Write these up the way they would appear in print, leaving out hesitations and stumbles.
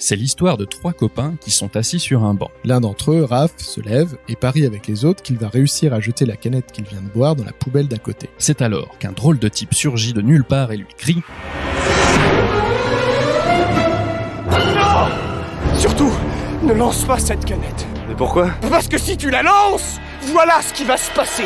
C'est l'histoire de 3 copains qui sont assis sur un banc. L'un d'entre eux, Raph, se lève et parie avec les autres qu'il va réussir à jeter la canette qu'il vient de boire dans la poubelle d'à côté. C'est alors qu'un drôle de type surgit de nulle part et lui crie « Non ! Surtout, ne lance pas cette canette. Mais pourquoi ? Parce que si tu la lances, voilà ce qui va se passer !»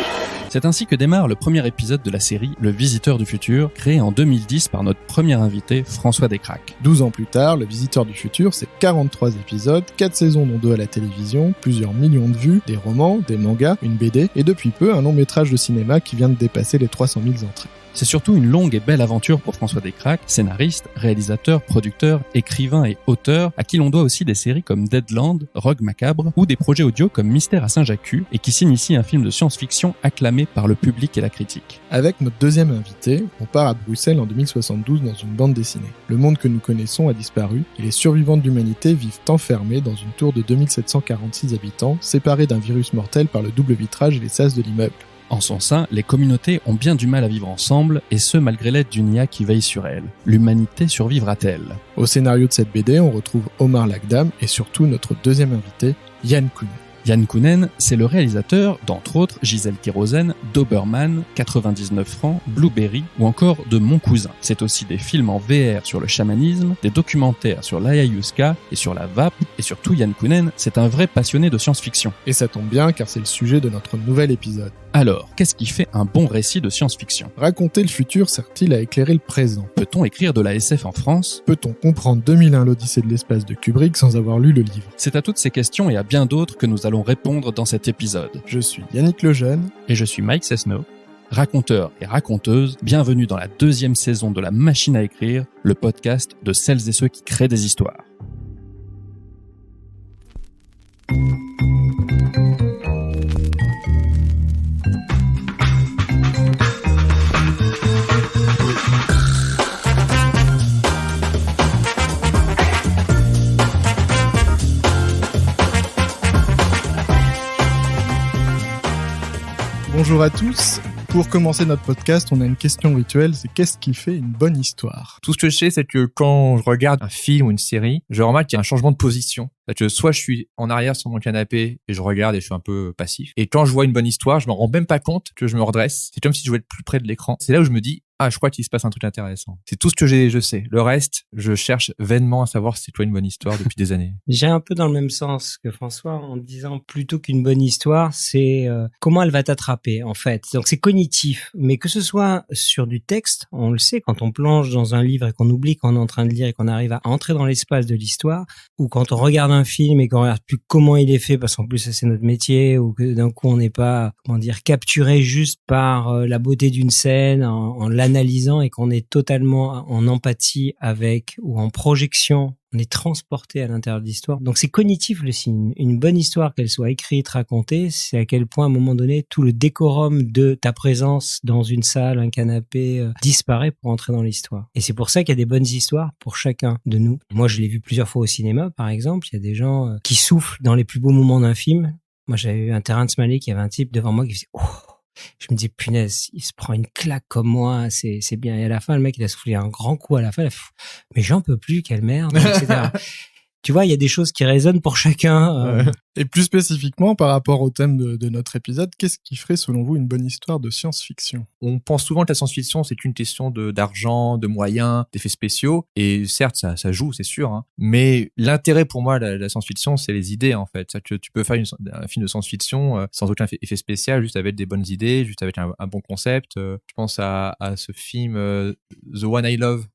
C'est ainsi que démarre le premier épisode de la série Le Visiteur du Futur, créé en 2010 par notre premier invité, François Descraques. 12 ans plus tard, Le Visiteur du Futur, c'est 43 épisodes, 4 saisons dont 2 à la télévision, plusieurs millions de vues, des romans, des mangas, une BD, et depuis peu, un long métrage de cinéma qui vient de dépasser les 300 000 entrées. C'est surtout une longue et belle aventure pour François Descraques, scénariste, réalisateur, producteur, écrivain et auteur, à qui l'on doit aussi des séries comme Deadland, Rogue Macabre, ou des projets audio comme Mystère à Saint-Jacques, et qui signe ici un film de science-fiction acclamé par le public et la critique. Avec notre deuxième invité, on part à Bruxelles en 2072 dans une bande dessinée. Le monde que nous connaissons a disparu, et les survivants de l'humanité vivent enfermés dans une tour de 2746 habitants, séparés d'un virus mortel par le double vitrage et les sas de l'immeuble. En son sein, les communautés ont bien du mal à vivre ensemble, et ce malgré l'aide d'une IA qui veille sur elles. L'humanité survivra-t-elle ? Au scénario de cette BD, on retrouve Omar Lagdam et surtout notre deuxième invité, Yann Kounen. Yann Kounen, c'est le réalisateur, d'entre autres, Gisèle Kérosène, Doberman, 99 francs, Blueberry ou encore de Mon Cousin. C'est aussi des films en VR sur le chamanisme, des documentaires sur l'ayahuasca et sur la vape, et surtout Yann Kounen, c'est un vrai passionné de science-fiction. Et ça tombe bien car c'est le sujet de notre nouvel épisode. Alors, qu'est-ce qui fait un bon récit de science-fiction ? Raconter le futur sert-il à éclairer le présent ? Peut-on écrire de la SF en France ? Peut-on comprendre 2001 l'Odyssée de l'espace de Kubrick sans avoir lu le livre ? C'est à toutes ces questions et à bien d'autres que nous allons répondre dans cet épisode. Je suis Yannick Lejeune. Et je suis Mike Cessno. Raconteurs et raconteuses, bienvenue dans la 2e saison de La Machine à écrire, le podcast de celles et ceux qui créent des histoires. Bonjour à tous. Pour commencer notre podcast, on a une question rituelle, c'est qu'est-ce qui fait une bonne histoire ? Tout ce que je sais, c'est que quand je regarde un film ou une série, je remarque qu'il y a un changement de position. C'est-à-dire que soit je suis en arrière sur mon canapé et je regarde et je suis un peu passif. Et quand je vois une bonne histoire, je me rends même pas compte que je me redresse. C'est comme si je voulais être plus près de l'écran. C'est là où je me dis, ah, je crois qu'il se passe un truc intéressant. C'est tout ce que je sais. Le reste, je cherche vainement à savoir si c'est quoi une bonne histoire depuis des années. J'ai un peu dans le même sens que François en disant plutôt qu'une bonne histoire, c'est comment elle va t'attraper en fait. Donc c'est cognitif, mais que ce soit sur du texte, on le sait quand on plonge dans un livre et qu'on oublie qu'on est en train de lire et qu'on arrive à entrer dans l'espace de l'histoire, ou quand on regarde un film et qu'on regarde plus comment il est fait parce qu'en plus ça, c'est notre métier, ou que d'un coup on n'est pas capturé juste par la beauté d'une scène en l'analysant et qu'on est totalement en empathie avec ou en projection, on est transporté à l'intérieur de l'histoire. Donc c'est cognitif le signe. Une bonne histoire, qu'elle soit écrite, racontée, c'est à quel point à un moment donné tout le décorum de ta présence dans une salle, un canapé disparaît pour entrer dans l'histoire. Et c'est pour ça qu'il y a des bonnes histoires pour chacun de nous. Moi je l'ai vu plusieurs fois au cinéma par exemple, il y a des gens qui soufflent dans les plus beaux moments d'un film. Moi j'avais eu un Terrence Malick, il y avait un type devant moi qui faisait « Oh !» Je me dis, punaise, il se prend une claque comme moi, c'est bien. Et à la fin, le mec, il a soufflé un grand coup à la fin. Il a fait, mais j'en peux plus, quelle merde, etc. Tu vois, il y a des choses qui résonnent pour chacun. Et plus spécifiquement, par rapport au thème de notre épisode, qu'est-ce qui ferait, selon vous, une bonne histoire de science-fiction ? On pense souvent que la science-fiction, c'est une question d'argent, de moyens, d'effets spéciaux. Et certes, ça joue, c'est sûr. Hein. Mais l'intérêt pour moi, la science-fiction, c'est les idées, en fait. Que tu peux faire un film de science-fiction sans aucun effet spécial, juste avec des bonnes idées, juste avec un bon concept. Je pense à ce film The One I Love,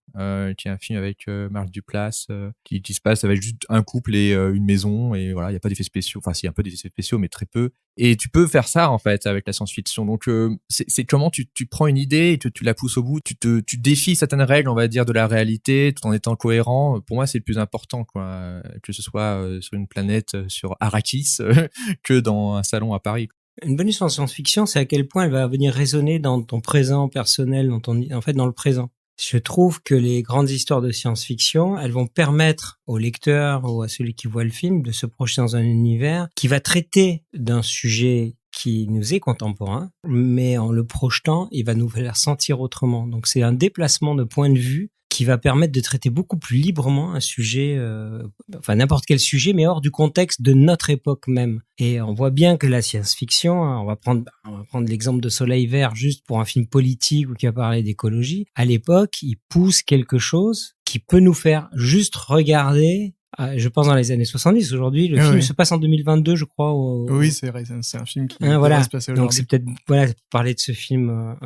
qui est un film avec Marc Duplass, qui se passe avec juste un couple et une maison. Et voilà, il n'y a pas d'effets spéciaux. Enfin, si, un peu d'effets spéciaux, mais très peu. Et tu peux faire ça, en fait, avec la science-fiction. Donc, c'est comment tu prends une idée et tu la pousses au bout. Tu défies certaines règles, on va dire, de la réalité, tout en étant cohérent. Pour moi, c'est le plus important, quoi. Que ce soit sur une planète, sur Arrakis, que dans un salon à Paris. Une bonne histoire de science-fiction, c'est à quel point elle va venir résonner dans ton présent personnel, dans le présent. Je trouve que les grandes histoires de science-fiction, elles vont permettre au lecteur ou à celui qui voit le film de se projeter dans un univers qui va traiter d'un sujet qui nous est contemporain, mais en le projetant, il va nous faire sentir autrement. Donc c'est un déplacement de point de vue qui qui va permettre de traiter beaucoup plus librement un sujet, enfin n'importe quel sujet, mais hors du contexte de notre époque même. Et on voit bien que la science-fiction, hein, on va prendre l'exemple de Soleil Vert juste pour un film politique ou qui va parler d'écologie. À l'époque, il pousse quelque chose qui peut nous faire juste regarder. Je pense dans les années 70. Aujourd'hui, le film se passe en 2022, je crois. Oui, c'est vrai. C'est un film qui voilà. se passer aujourd'hui. Donc c'est peut-être pour parler de ce film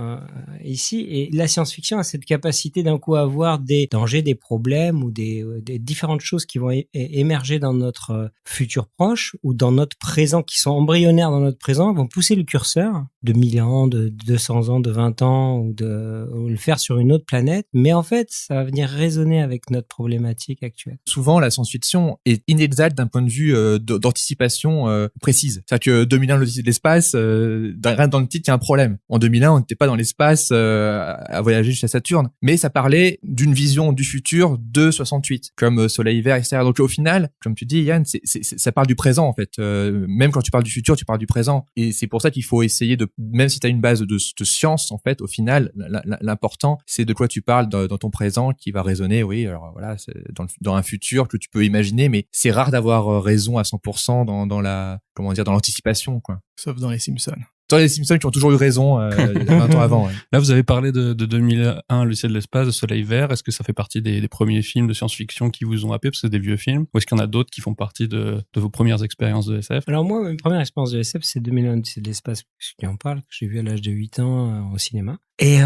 ici. Et la science-fiction a cette capacité d'un coup à avoir des dangers, des problèmes ou des différentes choses qui vont émerger dans notre futur proche ou dans notre présent, qui sont embryonnaires dans notre présent, vont pousser le curseur de 1000 ans, de 200 ans, de 20 ans ou le faire sur une autre planète. Mais en fait, ça va venir résonner avec notre problématique actuelle. Souvent, la science-fiction est inexacte d'un point de vue d'anticipation précise. C'est-à-dire que 2001, l'Odyssée de l'espace, rien dans le titre, il y a un problème. En 2001, on n'était pas dans l'espace à voyager jusqu'à Saturne, mais ça parlait d'une vision du futur de 68, comme Soleil Vert, etc. Donc au final, comme tu dis, Yann, ça parle du présent en fait. Même quand tu parles du futur, tu parles du présent. Et c'est pour ça qu'il faut essayer de, même si tu as une base de science, en fait, au final, l'important, c'est de quoi tu parles dans ton présent qui va résonner. Oui, alors voilà, c'est dans un futur que tu peux imaginer, mais c'est rare d'avoir raison à 100% dans l'anticipation, quoi. Sauf dans les Simpsons. Dans les Simpsons qui ont toujours eu raison 20 ans avant. Ouais. Là, vous avez parlé de 2001, l'Odyssée de l'espace, de Soleil Vert. Est-ce que ça fait partie des premiers films de science-fiction qui vous ont happé, parce que c'est des vieux films, ou est-ce qu'il y en a d'autres qui font partie de vos premières expériences de SF? Alors moi, ma première expérience de SF, c'est 2001, l'Odyssée de l'espace, qui en parle, que j'ai vu à l'âge de 8 ans au cinéma. Et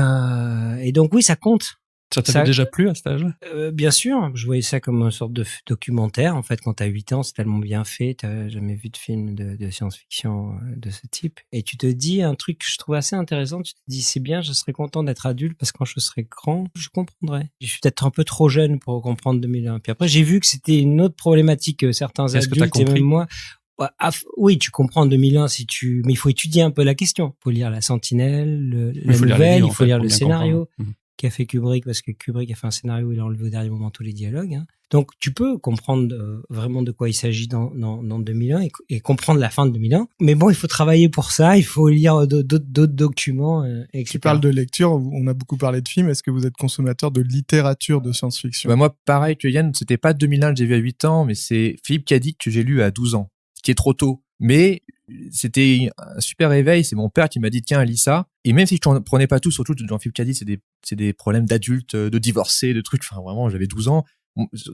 donc oui, ça compte. Ça t'avait déjà plu à cet âge? Bien sûr, je voyais ça comme une sorte de documentaire. En fait, quand t'as 8 ans, c'est tellement bien fait, t'as jamais vu de film de science-fiction de ce type. Et tu te dis un truc que je trouve assez intéressant, tu te dis c'est bien, je serais content d'être adulte parce que quand je serais grand, je comprendrais. Je suis peut-être un peu trop jeune pour comprendre 2001. Puis après, j'ai vu que c'était une autre problématique que certains Est-ce adultes que t'as compris? et même moi. Oui, tu comprends en 2001 mais il faut étudier un peu la question. Il faut lire La Sentinelle, la nouvelle, il faut lire le scénario qu'a fait Kubrick, parce que Kubrick a fait un scénario où il a enlevé au dernier moment tous les dialogues. Hein. Donc, tu peux comprendre vraiment de quoi il s'agit dans 2001 et comprendre la fin de 2001. Mais bon, il faut travailler pour ça, il faut lire d'autres documents, etc. Tu parles de lecture, on a beaucoup parlé de films. Est-ce que vous êtes consommateur de littérature de science-fiction? Bah moi, pareil que Yann, c'était pas 2001 que j'ai vu à 8 ans, mais c'est Philippe Cadic que j'ai lu à 12 ans, ce qui est trop tôt. Mais c'était un super réveil, c'est mon père qui m'a dit tiens lis ça, et même si je ne prenais pas tout, surtout Jean-Philippe Cadic, c'est des problèmes d'adultes, de divorcés, de trucs, enfin vraiment j'avais 12 ans.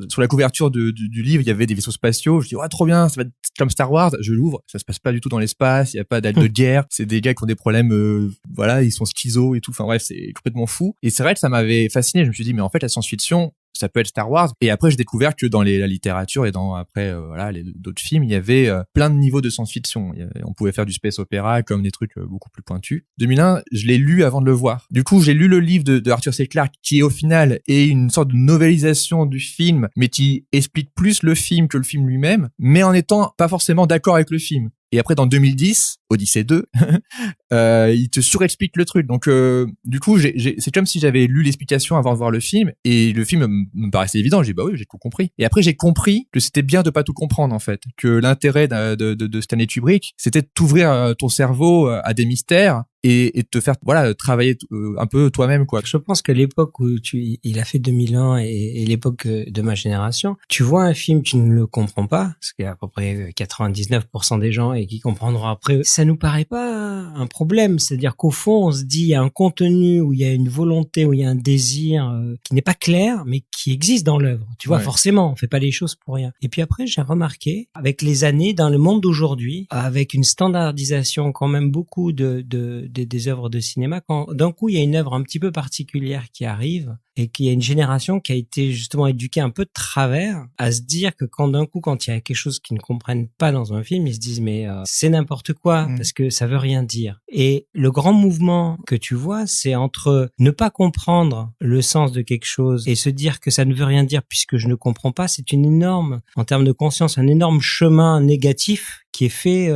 Sur la couverture du livre, il y avait des vaisseaux spatiaux. Je dis ouais, trop bien, ça va être comme Star Wars. Je l'ouvre, ça se passe pas du tout dans l'espace, il y a pas de guerre, c'est des gars qui ont des problèmes voilà, ils sont schizos et tout. Enfin bref, c'est complètement fou. Et c'est vrai que ça m'avait fasciné, je me suis dit mais en fait la science-fiction ça peut être Star Wars. Et après j'ai découvert que dans la littérature et dans voilà d'autres films, il y avait plein de niveaux de science-fiction. On pouvait faire du space opéra comme des trucs beaucoup plus pointus. 2001, je l'ai lu avant de le voir. Du coup, j'ai lu le livre de Arthur C. Clarke qui au final est une sorte de novélisation du film, mais qui explique plus le film que le film lui-même, mais en étant pas forcément d'accord avec le film. Et après, dans 2010, Odyssée 2, il te surexplique le truc. Donc, du coup, c'est comme si j'avais lu l'explication avant de voir le film, et le film me paraissait évident. J'ai dit, bah oui, j'ai tout compris. Et après, j'ai compris que c'était bien de pas tout comprendre, en fait. Que l'intérêt de Stanley Kubrick, c'était de t'ouvrir ton cerveau à des mystères, et de te faire, voilà, travailler un peu toi-même, quoi. Je pense que l'époque où il a fait 2001 et l'époque de ma génération, tu vois un film, tu ne le comprends pas, parce qu'il y a à peu près 99% des gens et qui comprendront après, ça nous paraît pas un problème. C'est-à-dire qu'au fond, on se dit, il y a un contenu où il y a une volonté, où il y a un désir qui n'est pas clair, mais qui existe dans l'œuvre. Tu vois, forcément, on fait pas les choses pour rien. Et puis après, j'ai remarqué, avec les années, dans le monde d'aujourd'hui, avec une standardisation quand même beaucoup des œuvres de cinéma, quand d'un coup il y a une œuvre un petit peu particulière qui arrive et qu'il y a une génération qui a été justement éduquée un peu de travers à se dire que quand il y a quelque chose qu'ils ne comprennent pas dans un film, ils se disent mais c'est n'importe quoi parce que ça veut rien dire. Et le grand mouvement que tu vois, c'est entre ne pas comprendre le sens de quelque chose et se dire que ça ne veut rien dire puisque je ne comprends pas, c'est une énorme, en termes de conscience, un énorme chemin négatif qui est fait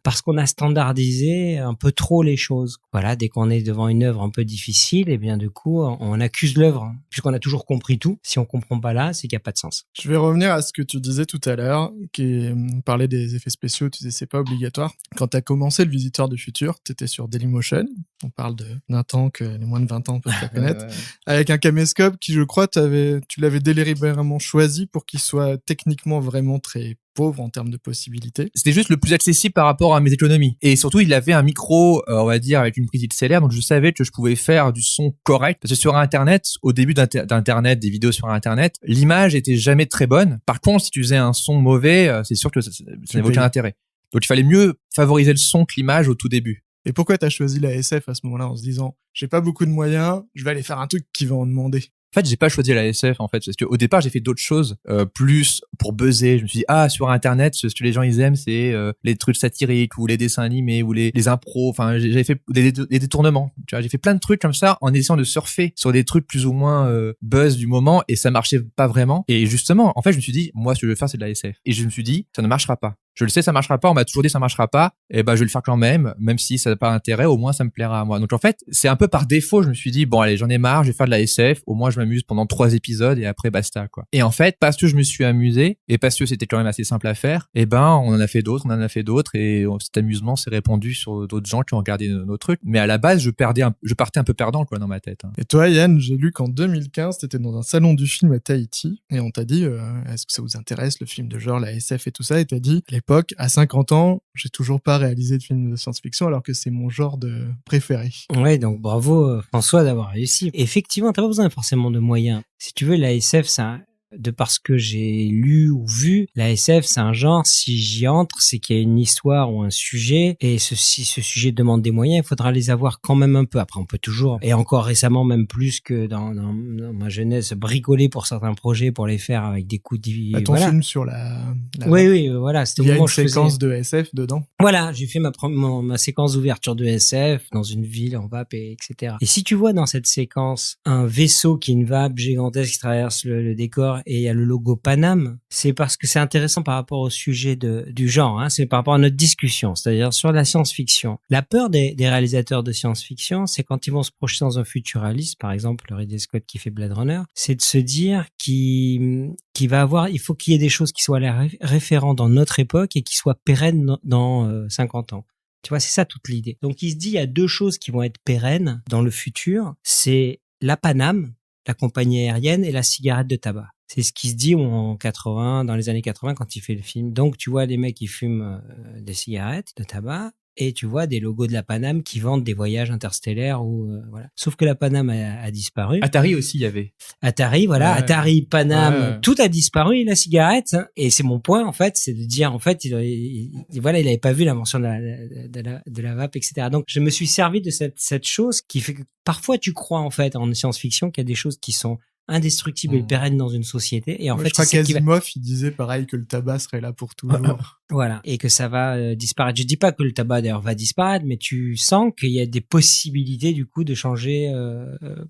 parce qu'on a standardisé un peu trop les choses. Voilà, dès qu'on est devant une œuvre un peu difficile, et bien du coup, on accuse l'œuvre œuvre, puisqu'on a toujours compris tout. Si on comprend pas là, c'est qu'il n'y a pas de sens. Je vais revenir à ce que tu disais tout à l'heure, on parlait des effets spéciaux, tu disais c'est pas obligatoire. Quand t'as commencé Le Visiteur du Futur, t'étais sur Dailymotion, on parle d'un temps que les moins de 20 ans peuvent pas connaître, avec un caméscope qui, je crois, tu l'avais délibérément choisi pour qu'il soit techniquement vraiment très pauvre en termes de possibilités. C'était juste le plus accessible par rapport à mes économies. Et surtout, il avait un micro, on va dire, avec une prise XLR, donc je savais que je pouvais faire du son correct. Parce que sur Internet, au début d'Internet, des vidéos sur Internet, l'image était jamais très bonne. Par contre, si tu faisais un son mauvais, c'est sûr que ça n'avait aucun intérêt. Donc il fallait mieux favoriser le son que l'image au tout début. Et pourquoi t'as choisi la SF à ce moment-là en se disant j'ai pas beaucoup de moyens, je vais aller faire un truc qui va en demander? En fait, j'ai pas choisi la SF, en fait, parce que au départ, j'ai fait d'autres choses, plus pour buzzer. Je me suis dit, sur Internet, ce que les gens, ils aiment, c'est les trucs satiriques, ou les dessins animés, ou les impros. Enfin, j'avais fait des détournements. Tu vois, j'ai fait plein de trucs comme ça, en essayant de surfer sur des trucs plus ou moins buzz du moment, et ça marchait pas vraiment. Et justement, en fait, je me suis dit, moi, ce que je veux faire, c'est de la SF. Et je me suis dit, ça ne marchera pas. Je le sais, ça marchera pas. On m'a toujours dit ça marchera pas. Et ben, je vais le faire quand même si ça n'a pas d'intérêt. Au moins, ça me plaira à moi. Donc, en fait, c'est un peu par défaut. Je me suis dit, bon, allez, j'en ai marre. Je vais faire de la SF. Au moins, je m'amuse pendant 3 épisodes et après, basta, quoi. Et en fait, parce que je me suis amusé et parce que c'était quand même assez simple à faire, et ben, on en a fait d'autres, et cet amusement s'est répandu sur d'autres gens qui ont regardé nos trucs. Mais à la base, je partais un peu perdant, quoi, dans ma tête. Hein. Et toi, Yann, j'ai lu qu'en 2015, t'étais dans un salon du film à Tahiti et on t'a dit, est-ce que ça vous intéresse, le film de genre, la SF et tout ça? Et t'as dit, à l'époque, à 50 ans, j'ai toujours pas réalisé de film de science-fiction alors que c'est mon genre de préféré. Ouais, donc bravo François d'avoir réussi. Effectivement, t'as pas besoin forcément de moyens. Si tu veux, la SF, ça, de parce que j'ai lu ou vu, la SF, c'est un genre, si j'y entre, c'est qu'il y a une histoire ou un sujet, et si ce sujet demande des moyens, il faudra les avoir quand même un peu. Après, on peut toujours, et encore récemment, même plus que dans ma jeunesse, bricoler pour certains projets pour les faire avec des coups de... Ton film sur la Oui, voilà. C'était il y a au moment une où je séquence faisais... de SF dedans. Voilà, j'ai fait ma séquence d'ouverture de SF dans une ville en vape, etc. Et si tu vois dans cette séquence un vaisseau qui est une vape gigantesque qui traverse le décor et il y a le logo Panam, c'est parce que c'est intéressant par rapport au sujet du genre, hein, c'est par rapport à notre discussion, c'est-à-dire sur la science-fiction. La peur des réalisateurs de science-fiction, c'est quand ils vont se projeter dans un futuraliste, par exemple Ridley Scott qui fait Blade Runner, c'est de se dire il faut qu'il y ait des choses qui soient référents dans notre époque et qui soient pérennes dans 50 ans. Tu vois, c'est ça toute l'idée. Donc il se dit il y a 2 choses qui vont être pérennes dans le futur, c'est la Panam, la compagnie aérienne, et la cigarette de tabac. C'est ce qui se dit dans les années 80 quand il fait le film. Donc tu vois les mecs qui fument des cigarettes de tabac et tu vois des logos de la Panam qui vendent des voyages interstellaires ou voilà. Sauf que la Panam a disparu. Atari aussi, il y avait. Atari, voilà, Ouais. Atari, Panam, Ouais. tout a disparu, et la cigarette, hein. Et c'est mon point en fait, c'est de dire en fait, il avait pas vu l'invention de la vape, etc. Donc je me suis servi de cette chose qui fait que parfois tu crois en fait en science-fiction qu'il y a des choses qui sont indestructible et pérennes dans une société, et en fait je crois c'est ce qui va... qu'Asimov il disait pareil que le tabac serait là pour toujours. Voilà, et que ça va disparaître. Je dis pas que le tabac d'ailleurs va disparaître, mais tu sens qu'il y a des possibilités du coup de changer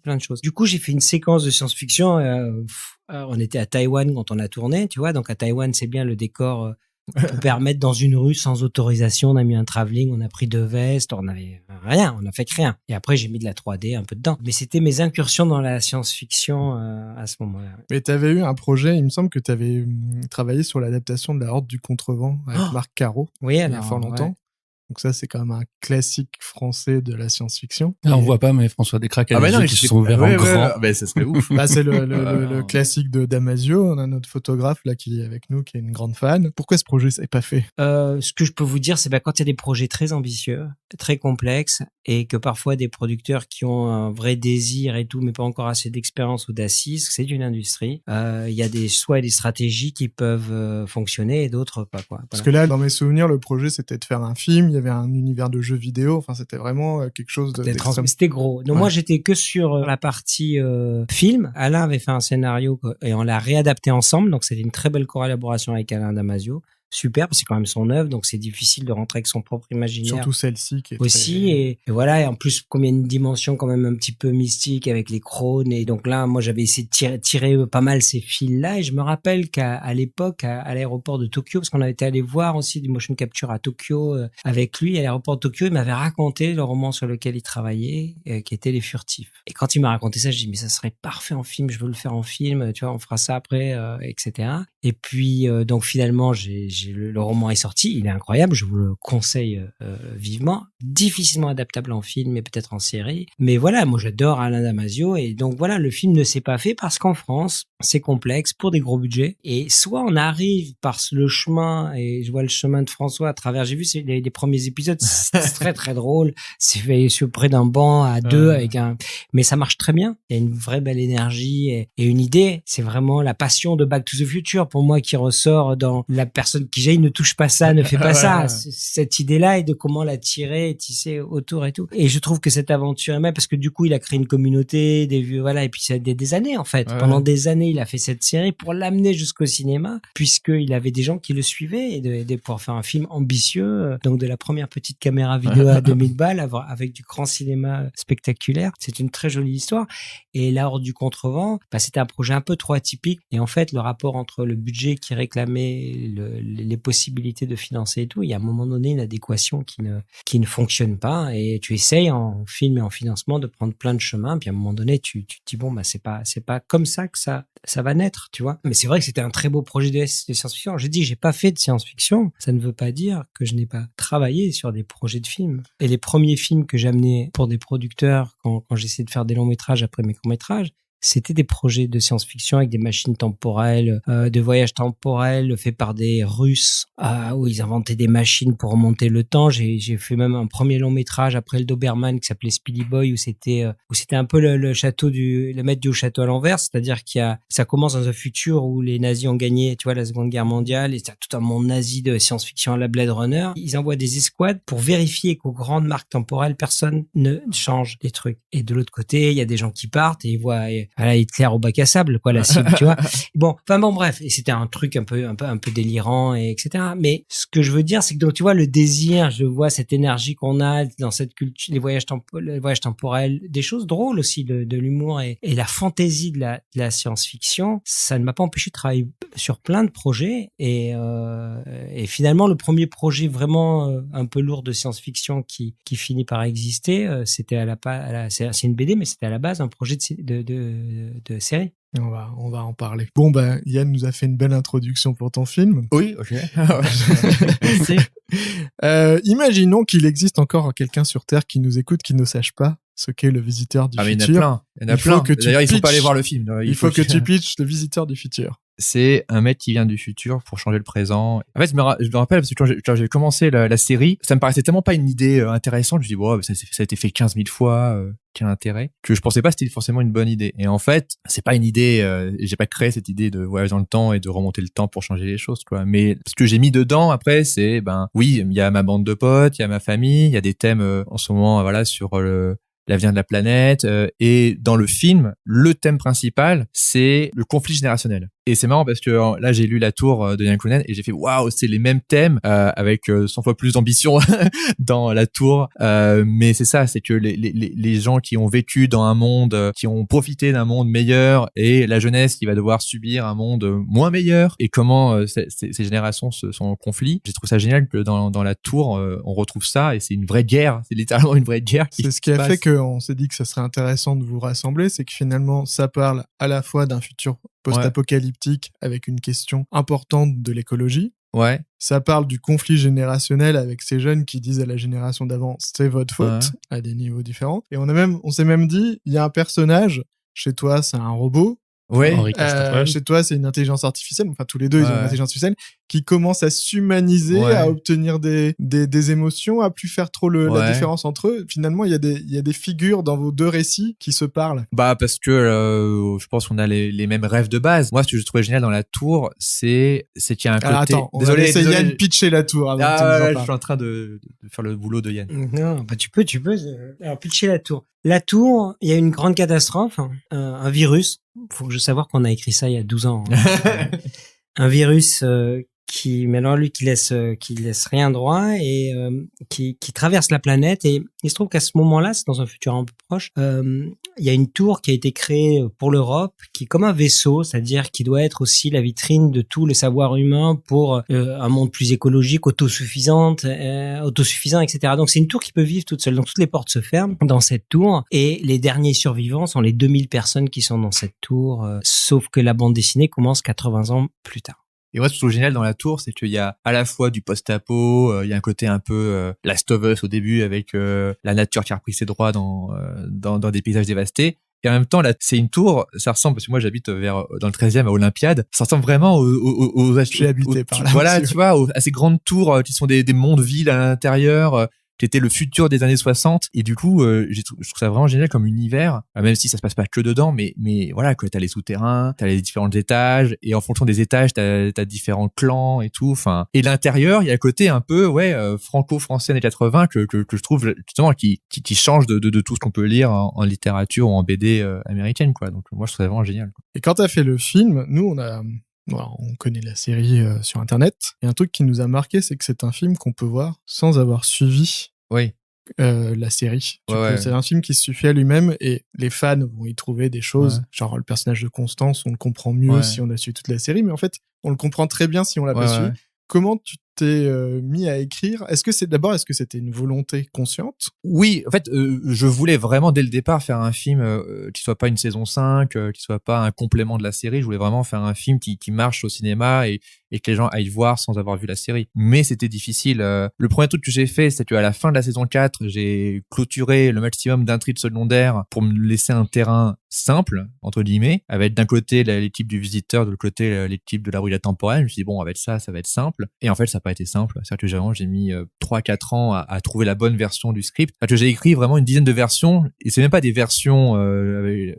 plein de choses. Du coup, j'ai fait une séquence de science-fiction. On était à Taïwan quand on a tourné, tu vois. Donc à Taïwan, c'est bien le décor. On peut permettre dans une rue sans autorisation. On a mis un travelling, on a pris 2 vestes, on avait rien, on a fait que rien. Et après, j'ai mis de la 3D un peu dedans. Mais c'était mes incursions dans la science-fiction à ce moment-là. Mais t'avais eu un projet, il me semble que t'avais travaillé sur l'adaptation de La Horde du Contrevent avec Marc Caro. Oui, il y alors, a fort longtemps. ouais. Donc ça, c'est quand même un classique français de la science-fiction. Là, on voit pas, mais François Descraques a Ah bah les non, yeux mais qui je se sais sont ouverts en grand. bah, ça serait ouf. Là, c'est le classique de Damasio. On a notre photographe là qui est avec nous, qui est une grande fan. Pourquoi ce projet s'est pas fait? Ce que je peux vous dire, c'est quand il y a des projets très ambitieux, très complexes, et que parfois des producteurs qui ont un vrai désir et tout, mais pas encore assez d'expérience ou d'assises, c'est une industrie. Il y a des stratégies qui peuvent fonctionner et d'autres pas, quoi. Voilà. Parce que là, dans mes souvenirs, le projet c'était de faire un film. Il y avait un univers de jeux vidéo. Enfin, c'était vraiment quelque chose d'extrême. C'était gros. Donc moi, j'étais que sur la partie film. Alain avait fait un scénario et on l'a réadapté ensemble. Donc c'était une très belle collaboration avec Alain Damasio. superbe, c'est quand même son œuvre, donc c'est difficile de rentrer avec son propre imaginaire. Surtout celle-ci qui est Aussi, très... et voilà, et en plus, comme il y a une dimension quand même un petit peu mystique avec les crônes, et donc là, moi, j'avais essayé de tirer pas mal ces fils-là, et je me rappelle qu'à l'époque, à l'aéroport de Tokyo, parce qu'on avait été allé voir aussi du motion capture à Tokyo avec lui, à l'aéroport de Tokyo, il m'avait raconté le roman sur lequel il travaillait, qui était Les Furtifs. Et quand il m'a raconté ça, je dis, mais ça serait parfait en film, je veux le faire en film, tu vois, on fera ça après, etc. Et puis, donc finalement, le roman est sorti, il est incroyable, je vous le conseille vivement, difficilement adaptable en film et peut-être en série, mais voilà, moi j'adore Alain Damasio, et donc voilà, le film ne s'est pas fait parce qu'en France c'est complexe pour des gros budgets, et soit on arrive par le chemin, et je vois le chemin de François à travers, j'ai vu les premiers épisodes, c'est très très drôle, c'est fait sur près d'un banc à deux mais ça marche très bien, il y a une vraie belle énergie et une idée, c'est vraiment la passion de Back to the Future pour moi qui ressort dans la personne qui ne touche pas ça, ne fait pas ça, cette idée-là, et de comment la tirer, tisser autour et tout. Et je trouve que cette aventure est même, parce que du coup il a créé une communauté, et puis c'est des années en fait. Pendant des années il a fait cette série pour l'amener jusqu'au cinéma, puisqu'il avait des gens qui le suivaient, et pour faire un film ambitieux, donc de la première petite caméra vidéo à 2000 balles avec du grand cinéma spectaculaire. C'est une très jolie histoire. Et là, hors du contrevent, c'était un projet un peu trop atypique, et en fait le rapport entre le budget qui réclamait, les possibilités de financer et tout, il y a un moment donné une adéquation qui ne fonctionne pas, et tu essayes en film et en financement de prendre plein de chemins, puis à un moment donné tu te dis bon, c'est pas comme ça que ça va naître, tu vois. Mais c'est vrai que c'était un très beau projet de science-fiction. J'ai dit, j'ai pas fait de science-fiction, ça ne veut pas dire que je n'ai pas travaillé sur des projets de films. Et les premiers films que j'amenais pour des producteurs quand j'essayais de faire des longs métrages après mes courts métrages, c'était des projets de science-fiction avec des machines temporelles, de voyages temporels faits par des Russes, où ils inventaient des machines pour remonter le temps. J'ai fait même un premier long métrage après le Doberman qui s'appelait Speedy Boy, où c'était un peu le château le maître du château à l'envers, c'est-à-dire ça commence dans un futur où les nazis ont gagné, tu vois, la Seconde Guerre mondiale, et t'as tout un monde nazi de science-fiction à la Blade Runner. Ils envoient des escouades pour vérifier qu'aux grandes marques temporelles, personne ne change des trucs. Et de l'autre côté, il y a des gens qui partent et ils voient Hitler au bac à sable, quoi, la cible, tu vois. Bon, bref. Et c'était un truc un peu délirant, et etc. Mais ce que je veux dire, c'est que donc, tu vois, le désir, je vois cette énergie qu'on a dans cette culture, les voyages temporels, des choses drôles aussi, de l'humour et la fantaisie de la science-fiction. Ça ne m'a pas empêché de travailler sur plein de projets, et finalement, le premier projet vraiment un peu lourd de science-fiction qui finit par exister, c'était c'est une BD, mais c'était à la base un projet de série. On va en parler. Bon, Yann nous a fait une belle introduction pour ton film. Oui, ok. Merci. Imaginons qu'il existe encore quelqu'un sur Terre qui nous écoute, qui ne sache pas ce qu'est le visiteur du futur. Il y en a plein. D'ailleurs, il faut pas aller voir le film. Il faut que tu pitches le visiteur du futur. C'est un mec qui vient du futur pour changer le présent. En fait, je me rappelle, parce que quand j'ai commencé la série, ça me paraissait tellement pas une idée intéressante. Je me dis, wow, ça a été fait 15 000 fois, quel intérêt, que je pensais pas que c'était forcément une bonne idée. Et en fait, c'est pas une idée, j'ai pas créé cette idée de voyage dans le temps et de remonter le temps pour changer les choses, quoi. Mais ce que j'ai mis dedans après, c'est, oui, il y a ma bande de potes, il y a ma famille, il y a des thèmes en ce moment, voilà, sur l'avenir de la planète, et dans le film, le thème principal, c'est le conflit générationnel. Et c'est marrant parce que là, j'ai lu La Tour de Yann Kounen et j'ai fait waouh, c'est les mêmes thèmes avec 100 fois plus d'ambition dans La Tour. Mais c'est ça, c'est que les gens qui ont vécu dans un monde, qui ont profité d'un monde meilleur, et la jeunesse qui va devoir subir un monde moins meilleur, et comment ces générations sont en conflit. J'ai trouvé ça génial que dans La Tour, on retrouve ça, et c'est une vraie guerre. C'est littéralement une vraie guerre. C'est ce qui a fait qu'on s'est dit que ça serait intéressant de vous rassembler, c'est que finalement, ça parle à la fois d'un futur post-apocalyptique avec une question importante de l'écologie. Ouais. Ça parle du conflit générationnel avec ces jeunes qui disent à la génération d'avant, c'est votre faute, à des niveaux différents. Et on s'est même dit, il y a un personnage, chez toi, c'est un robot. Ouais. Chez toi, c'est une intelligence artificielle. Enfin, tous les deux, ils ont une intelligence artificielle qui commence à s'humaniser, à obtenir des émotions, à plus faire trop la différence entre eux. Finalement, il y a des figures dans vos deux récits qui se parlent. Parce que je pense qu'on a les mêmes rêves de base. Moi, ce que je trouvais génial dans La Tour, c'est qu'il y a un côté... Attends, désolé, Yann pitcher La Tour. Je suis en train de faire le boulot de Yann. Non, tu peux. Alors, pitcher La Tour. La Tour, il y a une grande catastrophe, un virus. Faut que je sache qu'on a écrit ça il y a 12 ans. Un virus mais alors lui qui laisse rien droit et qui traverse la planète. Et il se trouve qu'à ce moment-là, c'est dans un futur un peu proche, il y a une tour qui a été créée pour l'Europe, qui est comme un vaisseau, c'est-à-dire qui doit être aussi la vitrine de tout le savoir humain pour un monde plus écologique, autosuffisant, etc. Donc c'est une tour qui peut vivre toute seule. Donc toutes les portes se ferment dans cette tour et les derniers survivants sont les 2000 personnes qui sont dans cette tour, sauf que la bande dessinée commence 80 ans plus tard. Et moi, ce que je trouve génial dans la tour, c'est qu'il y a à la fois du post-apo, il y a un côté un peu Last of Us au début avec la nature qui a repris ses droits dans des paysages dévastés. Et en même temps, là, c'est une tour, ça ressemble, parce que moi j'habite dans le 13e à Olympiade, ça ressemble vraiment J'ai habité par là. Voilà, monsieur. tu vois, à ces grandes tours qui sont des mondes-villes à l'intérieur, qui étaient le futur des années 60. Et du coup, je trouve ça vraiment génial comme univers, même si ça se passe pas que dedans, mais voilà, que t'as les souterrains, t'as les différents étages, et en fonction des étages, t'as différents clans et tout. Enfin, et l'intérieur, il y a le côté un peu, franco-français années 80 que je trouve justement qui change de tout ce qu'on peut lire en littérature ou en BD américaine, quoi. Donc moi, je trouve ça vraiment génial, quoi. Et quand t'as fait le film, nous, on connaît la série sur Internet. Et un truc qui nous a marqué, c'est que c'est un film qu'on peut voir sans avoir suivi Oui. la série. Ouais. C'est un film qui se suffit à lui-même et les fans vont y trouver des choses. Ouais. Genre le personnage de Constance, on le comprend mieux si on a suivi toute la série, mais en fait, on le comprend très bien si on l'a pas suivi. Comment tu t'es mis à écrire? Est-ce que c'était une volonté consciente? Oui, en fait, je voulais vraiment dès le départ faire un film qui soit pas une saison 5, qui soit pas un complément de la série. Je voulais vraiment faire un film qui marche au cinéma et que les gens aillent voir sans avoir vu la série. Mais c'était difficile. Le premier truc que j'ai fait, c'est qu'à la fin de la saison 4, j'ai clôturé le maximum d'intrigues secondaires pour me laisser un terrain simple, entre guillemets, avec d'un côté l'équipe du visiteur, de l'autre côté l'équipe de la brigade temporelle. Je me suis dit, bon, avec ça va être simple. Et en fait, ça n'a pas été simple. C'est-à-dire que j'ai mis 3-4 ans à trouver la bonne version du script. C'est-à-dire que j'ai écrit vraiment une dizaine de versions, et c'est même pas des versions,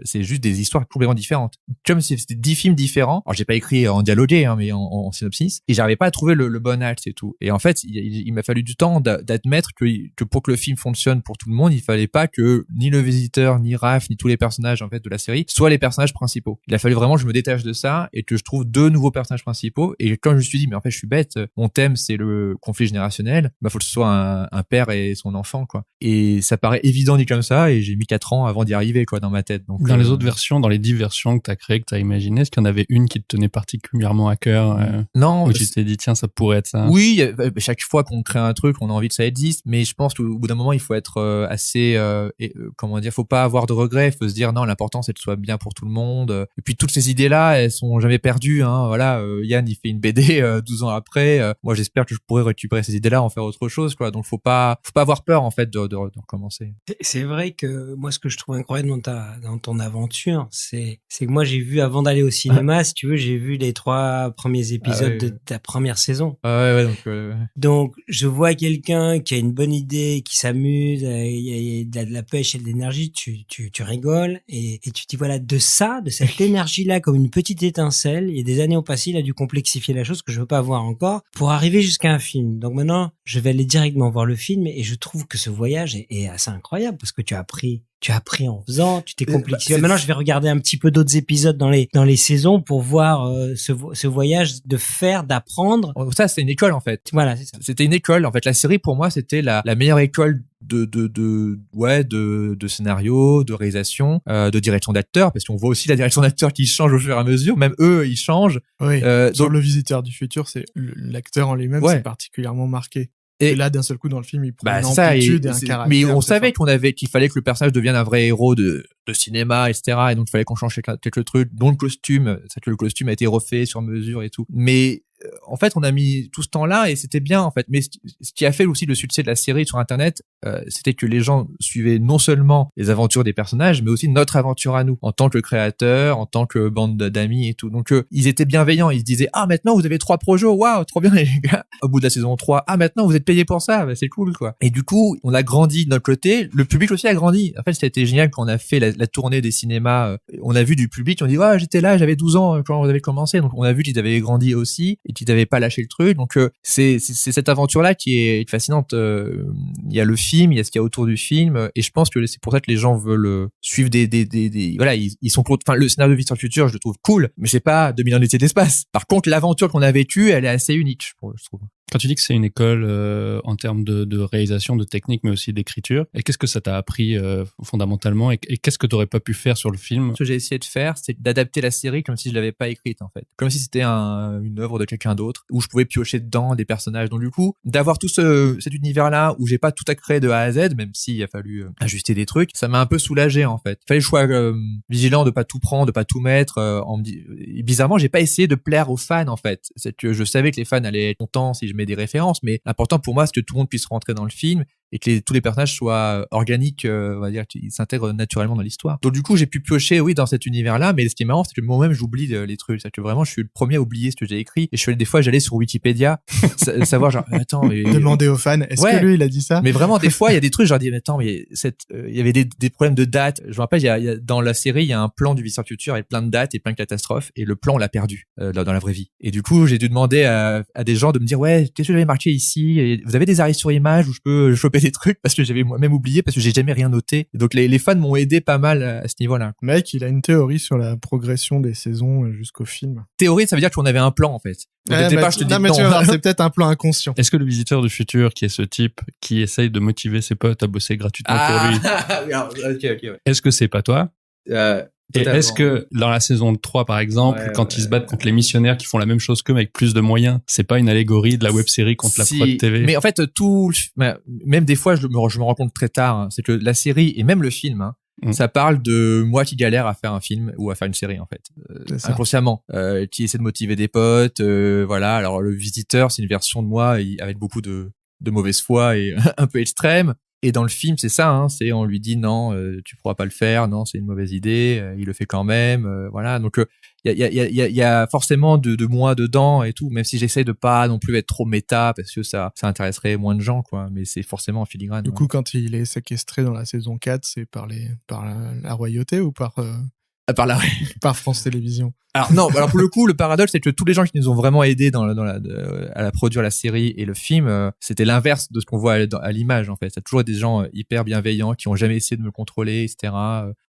c'est juste des histoires complètement différentes. Comme si c'était 10 films différents. Alors, j'ai pas écrit en dialogué, hein, mais en synopsis. Et j'arrivais pas à trouver le bon axe et tout. Et en fait, il m'a fallu du temps d'admettre que pour que le film fonctionne pour tout le monde, il fallait pas que ni le visiteur, ni Raph, ni tous les personnages, en fait, de la série soient les personnages principaux. Il a fallu vraiment que je me détache de ça et que je trouve 2 nouveaux personnages principaux. Et quand je me suis dit, mais en fait, je suis bête, mon thème, c'est le conflit générationnel, faut que ce soit un père et son enfant, quoi. Et ça paraît évident dit comme ça, et j'ai mis 4 ans avant d'y arriver, quoi, dans ma tête. Donc, dans les autres versions, dans les 10 versions que t'as créées, que t'as imaginées, est-ce qu'il y en avait une qui te tenait particulièrement à cœur? Non. Où tu t'es dit, tiens, ça pourrait être ça. Oui, chaque fois qu'on crée un truc, on a envie que ça existe, mais je pense qu'au bout d'un moment, il faut être assez, faut pas avoir de regrets, il faut se dire, non, l'important, c'est que ce soit bien pour tout le monde. Et puis, toutes ces idées-là, elles sont jamais perdues, hein. Voilà, Yann, il fait une BD 12 ans après. Moi, j'espère que je pourrais récupérer ces idées-là, en faire autre chose, quoi. Donc, faut pas avoir peur, en fait, de recommencer. C'est vrai que moi, ce que je trouve incroyable dans ton aventure, c'est que moi, j'ai vu, avant d'aller au cinéma, si tu veux, j'ai vu les 3 premiers épisodes de ta première saison. Donc, je vois quelqu'un qui a une bonne idée, qui s'amuse, il y a de la pêche et de l'énergie, tu rigoles, et tu te dis, voilà, de cette énergie-là, comme une petite étincelle, et des années ont passé, il a dû complexifier la chose que je veux pas voir encore, pour arriver jusqu'à un film. Donc maintenant, je vais aller directement voir le film, et je trouve que ce voyage est assez incroyable, parce que tu as appris en faisant, tu t'es complexifié. Maintenant, je vais regarder un petit peu d'autres épisodes dans les saisons pour voir ce voyage d'apprendre. Ça, c'est une école, en fait. Voilà, c'est ça. C'était une école. En fait, la série, pour moi, c'était la meilleure école de scénario, de réalisation, de direction d'acteur, parce qu'on voit aussi la direction d'acteur qui change au fur et à mesure. Même eux, ils changent. Oui. Sur donc, le visiteur du futur, c'est l'acteur en lui-même, c'est particulièrement marqué. Et là, d'un seul coup, dans le film, il prend une amplitude et un caractère. Mais on savait qu'il fallait que le personnage devienne un vrai héros de cinéma, etc. Et donc, il fallait qu'on change quelques trucs, dont le costume. C'est que le costume a été refait sur mesure et tout. Mais en fait, on a mis tout ce temps-là et c'était bien, en fait. Mais ce qui a fait aussi le succès de la série sur Internet, c'était que les gens suivaient non seulement les aventures des personnages, mais aussi notre aventure à nous, en tant que créateur, en tant que bande d'amis et tout. Donc, ils étaient bienveillants. Ils se disaient, ah, maintenant, vous avez 3 projets. Waouh, trop bien, les gars. Au bout de la saison 3, ah, maintenant, vous êtes payés pour ça. Bah, c'est cool, quoi. Et du coup, on a grandi de notre côté. Le public aussi a grandi. En fait, ça a été génial quand on a fait la tournée des cinémas. On a vu du public. On dit, ouais, j'étais là, j'avais 12 ans quand vous avez commencé. Donc, on a vu qu'ils avaient grandi aussi et qu'ils n'avaient pas lâché le truc. Donc, c'est cette aventure-là qui est fascinante. Il y a le film film, il y a ce qu'il y a autour du film, et je pense que c'est pour ça que les gens veulent suivre voilà, ils sont enfin, le scénario de Vie sur le futur, je le trouve cool, mais c'est pas 2000 ans d'essai d'espace. Par contre, l'aventure qu'on a vécue, elle est assez unique, je trouve. Quand tu dis que c'est une école en termes de réalisation, de technique, mais aussi d'écriture, et qu'est-ce que ça t'a appris fondamentalement, et qu'est-ce que t'aurais pas pu faire sur le film? Ce que j'ai essayé de faire, c'est d'adapter la série comme si je l'avais pas écrite, en fait. Comme si c'était une œuvre de quelqu'un d'autre, où je pouvais piocher dedans des personnages. Donc du coup, d'avoir tout cet univers-là, où j'ai pas tout à créer de A à Z, même s'il a fallu ajuster des trucs, ça m'a un peu soulagé, en fait. Il fallait que je sois vigilant de pas tout prendre, de pas tout mettre. Bizarrement, j'ai pas essayé de plaire aux fans, en fait. C'est que je savais que les fans allaient être contents si je mets des références, mais l'important pour moi, c'est que tout le monde puisse rentrer dans le film et que tous les personnages soient organiques, on va dire qu'ils s'intègrent naturellement dans l'histoire. Donc du coup, j'ai pu piocher, oui, dans cet univers-là, mais ce qui est marrant, c'est que moi-même, j'oublie les trucs. C'est que vraiment, je suis le premier à oublier ce que j'ai écrit. Et des fois, j'allais sur Wikipédia, savoir genre, attends, mais... Demander aux fans, est-ce que lui, il a dit ça? Mais vraiment, des fois, il y a des trucs, je leur dis, mais attends, mais il y avait des problèmes de date. Je me rappelle, dans la série, il y a un plan du Vie sur le futur avec plein de dates et plein de catastrophes, et le plan, on l'a perdu, dans la vraie vie. Et du coup, j'ai dû demander à des gens de me dire, ouais, qu'est-ce que j'avais marqué ici? Et vous avez des arrêts sur image où je peux choper des trucs, parce que j'avais moi-même oublié, parce que j'ai jamais rien noté. Et donc les fans m'ont aidé pas mal à ce niveau-là. Mec, il a une théorie sur la progression des saisons jusqu'au film. Théorie, ça veut dire qu'on avait un plan, en fait. Donc, Ouais, dès le départ, je te dis non. Tu vois, c'est peut-être un plan inconscient. Est-ce que le visiteur du futur, qui est ce type qui essaye de motiver ses potes à bosser gratuitement pour lui, ok. est-ce que c'est pas toi? Et Totalement. est-ce que dans la saison 3, par exemple, quand ils se battent contre les missionnaires qui font la même chose qu'eux mais avec plus de moyens, c'est pas une allégorie de la web-série contre la prod TV? Mais en fait, même des fois, je me rends compte très tard, hein, c'est que la série et même le film, ça parle de moi qui galère à faire un film ou à faire une série, en fait, inconsciemment, qui essaie de motiver des potes, voilà. Alors le visiteur, c'est une version de moi avec beaucoup de mauvaise foi et un peu extrême. Et dans le film, c'est ça, hein, on lui dit non, tu pourras pas le faire, non, c'est une mauvaise idée, il le fait quand même, voilà. Donc il y a forcément de moi dedans et tout, même si j'essaie de pas non plus être trop méta parce que ça intéresserait moins de gens, quoi. Mais c'est forcément en filigrane. Du coup, quand il est séquestré dans la saison 4, c'est par la royauté ou par France Télévisions? Alors non, alors pour le coup, le paradoxe, c'est que tous les gens qui nous ont vraiment aidés à la produire la série et le film, c'était l'inverse de ce qu'on voit à l'image, en fait. Ça a toujours été des gens hyper bienveillants qui ont jamais essayé de me contrôler, etc.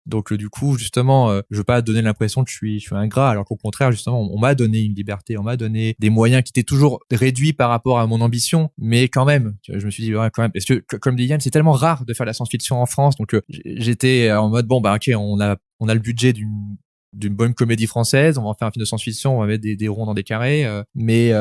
Donc du coup, justement, je veux pas donner l'impression que je suis ingrat, alors qu'au contraire, justement, on m'a donné une liberté, on m'a donné des moyens qui étaient toujours réduits par rapport à mon ambition, mais quand même, je me suis dit, ouais, quand même, parce que comme dit Yann, c'est tellement rare de faire la science-fiction en France, donc j'étais en mode, bon, bah ok, on a le budget d'une bonne comédie française, on va en faire un film de science-fiction, on va mettre des ronds dans des carrés, mais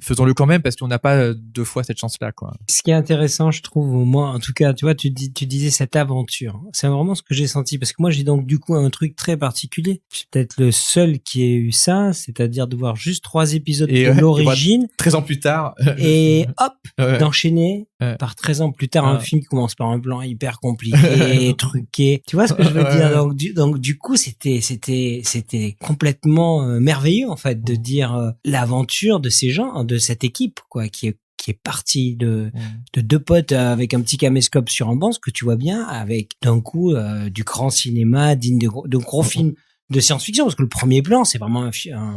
faisons-le quand même parce qu'on n'a pas deux fois cette chance-là, quoi. Ce qui est intéressant, je trouve, moi, en tout cas, tu vois, tu disais cette aventure. C'est vraiment ce que j'ai senti, parce que moi, j'ai donc du coup un truc très particulier. Je suis peut-être le seul qui ait eu ça, c'est-à-dire de voir juste 3 épisodes de l'origine. 13 ans plus tard. Et hop, d'enchaîner par 13 ans plus tard un film qui commence par un plan hyper compliqué, truqué. Tu vois ce que je veux dire? Donc du coup, c'était complètement merveilleux, en fait, de dire l'aventure de ces gens, de cette équipe, quoi, qui est partie de 2 potes avec un petit caméscope sur un banc, ce que tu vois bien, avec d'un coup du grand cinéma digne de gros films de science-fiction, parce que le premier plan, c'est vraiment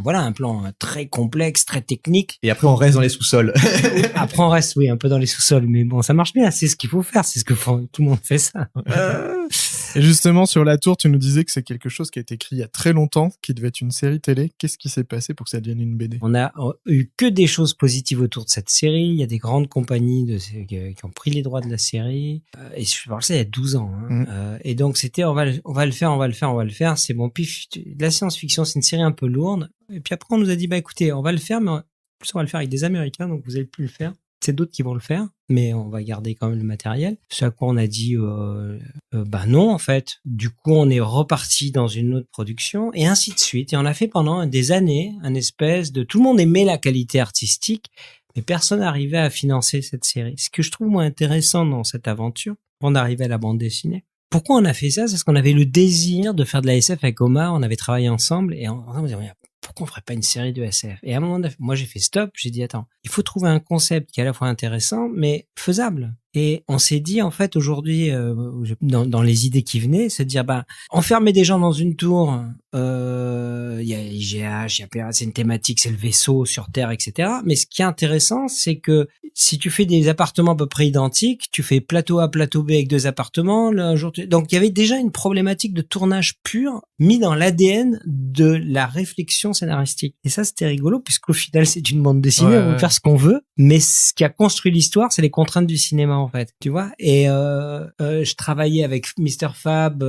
un plan très complexe, très technique. Et après, on reste dans les sous-sols. Après, on reste, un peu dans les sous-sols, mais bon, ça marche bien, c'est ce qu'il faut faire, c'est ce que tout le monde fait ça. Et justement, sur La Tour, tu nous disais que c'est quelque chose qui a été écrit il y a très longtemps, qui devait être une série télé. Qu'est-ce qui s'est passé pour que ça devienne une BD? On a eu que des choses positives autour de cette série. Il y a des grandes compagnies qui ont pris les droits de la série. Et je parle ça il y a 12 ans. Et donc, c'était, on va le faire. C'est bon, pif. La science-fiction, c'est une série un peu lourde. Et puis après, on nous a dit, écoutez, on va le faire, mais en plus, on va le faire avec des Américains, donc vous allez plus le faire. C'est d'autres qui vont le faire, mais on va garder quand même le matériel. Ce à quoi on a dit, non, en fait. Du coup, on est reparti dans une autre production, et ainsi de suite. Et on a fait pendant des années un espèce de... Tout le monde aimait la qualité artistique, mais personne n'arrivait à financer cette série. Ce que je trouve, moi, intéressant dans cette aventure, avant d'arriver à la bande dessinée. Pourquoi on a fait ça? C'est parce qu'on avait le désir de faire de la SF avec Omar, on avait travaillé ensemble, et on disait, pourquoi on ferait pas une série de SF? Et à un moment donné, moi j'ai fait stop, j'ai dit attends, il faut trouver un concept qui est à la fois intéressant mais faisable. Et on s'est dit, en fait, aujourd'hui, dans les idées qui venaient, se dire, enfermer des gens dans une tour, il y a IGH, il y a PA, c'est une thématique, c'est le vaisseau sur Terre, etc. Mais ce qui est intéressant, c'est que si tu fais des appartements à peu près identiques, tu fais plateau A, plateau B avec 2 appartements, là, un jour, donc il y avait déjà une problématique de tournage pur mis dans l'ADN de la réflexion scénaristique. Et ça, c'était rigolo, puisqu'au final, c'est une bande dessinée, on peut faire ce qu'on veut, mais ce qui a construit l'histoire, c'est les contraintes du cinéma, en fait, tu vois. Et je travaillais avec Mr. Fab,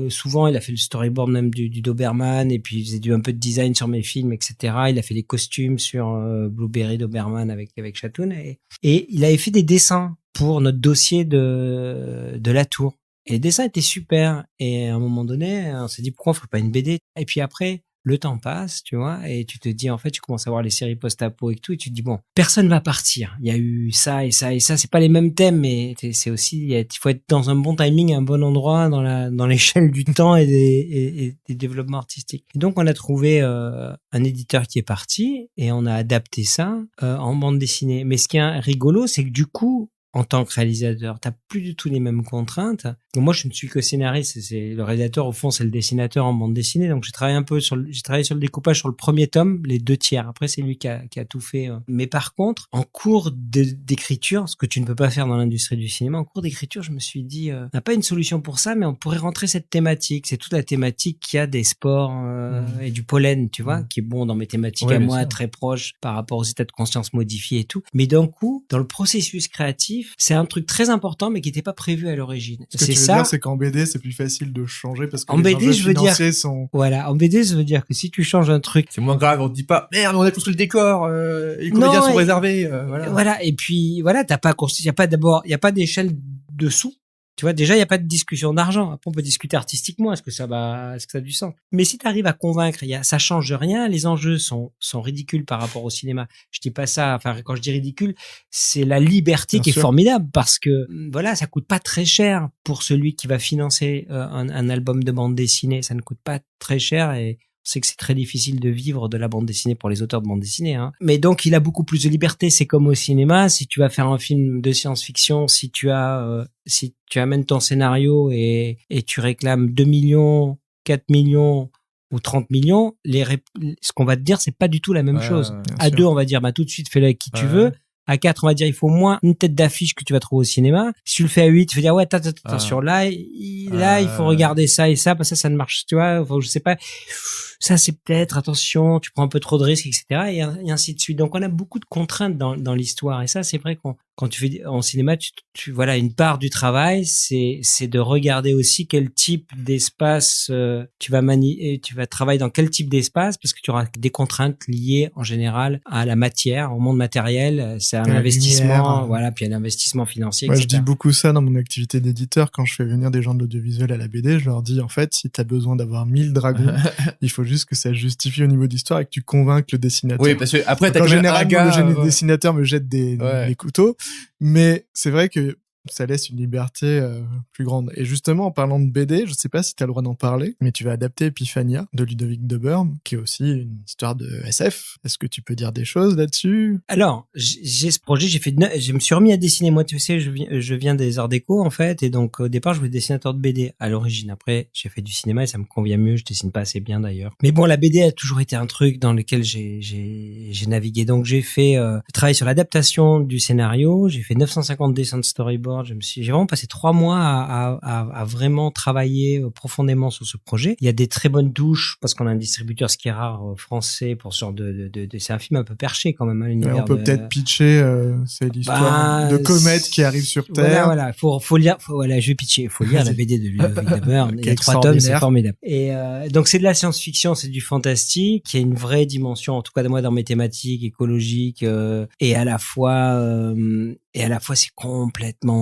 souvent, il a fait le storyboard même du Doberman, et puis il faisait un peu de design sur mes films, etc. Il a fait les costumes sur Blueberry Doberman avec Chatoun, et il avait fait des dessins pour notre dossier de la tour. Et les dessins étaient super. Et à un moment donné, on s'est dit, pourquoi on ferait pas une BD? Et puis après, le temps passe, tu vois, et tu te dis, en fait, tu commences à voir les séries post-apo et tout, et tu te dis, bon, personne va partir. Il y a eu ça et ça et ça. C'est pas les mêmes thèmes, mais c'est aussi, il faut être dans un bon timing, un bon endroit, dans l'échelle du temps et des développements artistiques. Et donc, on a trouvé un éditeur qui est parti, et on a adapté ça en bande dessinée. Mais ce qui est rigolo, c'est que du coup, en tant que réalisateur, t'as plus du tout les mêmes contraintes. Donc moi, je ne suis que scénariste. C'est le réalisateur, au fond, c'est le dessinateur en bande dessinée. Donc j'ai travaillé sur le découpage sur le premier tome, les 2 tiers. Après, c'est lui qui a tout fait. Mais par contre, en cours d'écriture, ce que tu ne peux pas faire dans l'industrie du cinéma, en cours d'écriture, je me suis dit, on n'a pas une solution pour ça, mais on pourrait rentrer cette thématique. C'est toute la thématique qu'il y a des sports et du pollen, tu vois, qui est bon dans mes thématiques à moi, très proche par rapport aux états de conscience modifiés et tout. Mais d'un coup, dans le processus créatif, c'est un truc très important, mais qui n'était pas prévu à l'origine. Ce que tu veux dire, c'est qu'en BD, c'est plus facile de changer parce que les enjeux financiers sont... Voilà, en BD, ça veut dire que si tu changes un truc... C'est moins grave, on te dit pas, merde, on a construit le décor, les comédiens sont réservés, Voilà, et puis, voilà, il y a pas d'échelle dessous. Tu vois, déjà, il n'y a pas de discussion d'argent. Après, on peut discuter artistiquement. Est-ce que ça a du sens? Mais si tu arrives à convaincre, ça change rien. Les enjeux sont ridicules par rapport au cinéma. Je dis pas ça. Enfin, quand je dis ridicule, c'est la liberté qui est formidable parce que, voilà, ça coûte pas très cher pour celui qui va financer un album de bande dessinée. Ça ne coûte pas très cher et on sait que c'est très difficile de vivre de la bande dessinée pour les auteurs de bande dessinée, hein. Mais donc, il a beaucoup plus de liberté. C'est comme au cinéma. Si tu vas faire un film de science-fiction, si tu amènes ton scénario et tu réclames 2 millions, 4 millions ou 30 millions, ce qu'on va te dire, c'est pas du tout la même chose. À 2, on va dire, tout de suite, fais-le avec qui tu veux. À 4, on va dire, il faut au moins une tête d'affiche que tu vas trouver au cinéma. Si tu le fais à 8, tu vas dire, attention, là, il faut regarder ça et ça, parce que ça ne marche, tu vois, je sais pas. Ça, c'est peut-être, attention, tu prends un peu trop de risques, etc. et ainsi de suite. Donc, on a beaucoup de contraintes dans l'histoire. Et ça, c'est vrai quand tu fais en cinéma, voilà, une part du travail, c'est de regarder aussi quel type d'espace tu vas travailler dans quel type d'espace, parce que tu auras des contraintes liées en général à la matière, au monde matériel. C'est un investissement, voilà, puis un investissement financier, Moi, etc. je dis beaucoup ça dans mon activité d'éditeur. Quand je fais venir des gens de l'audiovisuel à la BD, je leur dis, en fait, si t'as besoin d'avoir 1000 dragons, il faut juste que ça justifie au niveau d'histoire et que tu convainques le dessinateur. Oui, parce que après, en général, le dessinateur me jette les couteaux, mais c'est vrai que ça laisse une liberté plus grande. Et justement, en parlant de BD, je sais pas si tu as le droit d'en parler, mais tu vas adapter Epiphania de Ludovic Deburme, qui est aussi une histoire de SF. Est-ce que tu peux dire des choses là-dessus? Alors, j'ai ce projet, je me suis remis à dessiner. Moi, tu sais, je viens des arts déco, en fait, et donc, au départ, je voulais dessinateur de BD à l'origine. Après, j'ai fait du cinéma et ça me convient mieux. Je dessine pas assez bien, d'ailleurs. Mais bon, la BD a toujours été un truc dans lequel j'ai navigué. Donc, j'ai travaillé sur l'adaptation du scénario. J'ai fait 950 dessins de storyboard. J'ai vraiment passé 3 mois à vraiment travailler profondément sur ce projet. Il y a des très bonnes touches parce qu'on a un distributeur, ce qui est rare, français pour ce genre c'est un film un peu perché quand même, hein, l'univers. On peut peut-être pitcher, c'est l'histoire de comète qui arrive sur Terre. Voilà, faut lire, je vais pitcher, faut lire la BD de Ludovic Deburme. Il y a 3 tomes, c'est formidable. Et donc c'est de la science-fiction, c'est du fantastique, il y a une vraie dimension, en tout cas de moi dans mes thématiques écologiques, et à la fois c'est complètement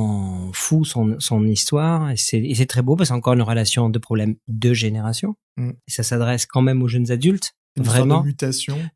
fou son histoire, et c'est très beau parce que c'est encore une relation de problème de génération. Et ça s'adresse quand même aux jeunes adultes. Vraiment.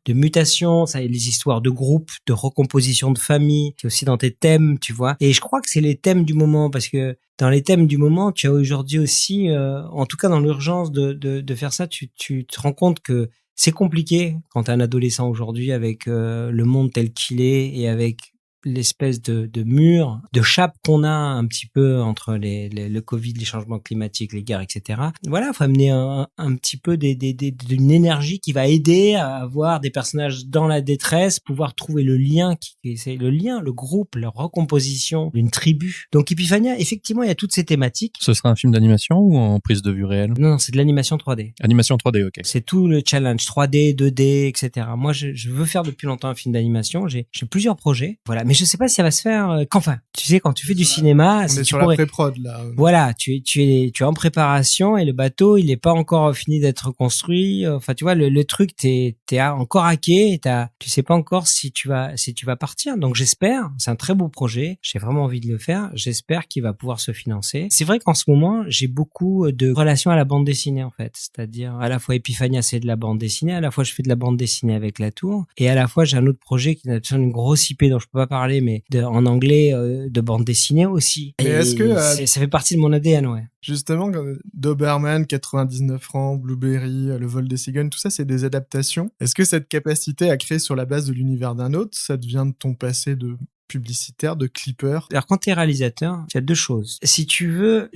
De mutation, ça, les histoires de groupe, de recomposition de famille, c'est aussi dans tes thèmes, tu vois. Et je crois que c'est les thèmes du moment, parce que dans les thèmes du moment, tu as aujourd'hui aussi, en tout cas dans l'urgence de faire ça, tu te rends compte que c'est compliqué quand t'es un adolescent aujourd'hui avec le monde tel qu'il est et avec l'espèce de mur, de chape qu'on a un petit peu entre le Covid, les changements climatiques, les guerres, etc. Voilà, faut amener un petit peu d'une énergie qui va aider à avoir des personnages dans la détresse, pouvoir trouver le lien, c'est le lien, le groupe, la recomposition d'une tribu. Donc Epiphania, effectivement, il y a toutes ces thématiques. Ce sera un film d'animation ou en prise de vue réelle? Non, c'est de l'animation 3D. Animation 3D, ok. C'est tout le challenge 3D, 2D, etc. Moi, je veux faire depuis longtemps un film d'animation. J'ai plusieurs projets, voilà. Mais je sais pas si ça va se faire. Enfin, tu sais, quand tu fais du cinéma, On si est tu sur pourrais... la pré-prod, là. Voilà, tu es en préparation et le bateau, il est pas encore fini d'être construit. Enfin, tu vois, le truc, t'es encore hacké. Tu sais pas encore si tu vas partir. Donc, j'espère. C'est un très beau projet. J'ai vraiment envie de le faire. J'espère qu'il va pouvoir se financer. C'est vrai qu'en ce moment, j'ai beaucoup de relations à la bande dessinée, en fait. C'est-à-dire, à la fois Epiphania, c'est de la bande dessinée. À la fois, je fais de la bande dessinée avec La Tour. Et à la fois, j'ai un autre projet qui a une grosse IP dont je peux pas parler, mais en anglais, de bande dessinée aussi. Mais est-ce que ça fait partie de mon ADN, ouais. Justement, Doberman, 99 francs, Blueberry, Le vol des cigognes, tout ça, c'est des adaptations. Est-ce que cette capacité à créer sur la base de l'univers d'un autre, ça vient de ton passé de publicitaire, de clipper? Alors, quand t'es réalisateur, il y a deux choses. Si tu veux,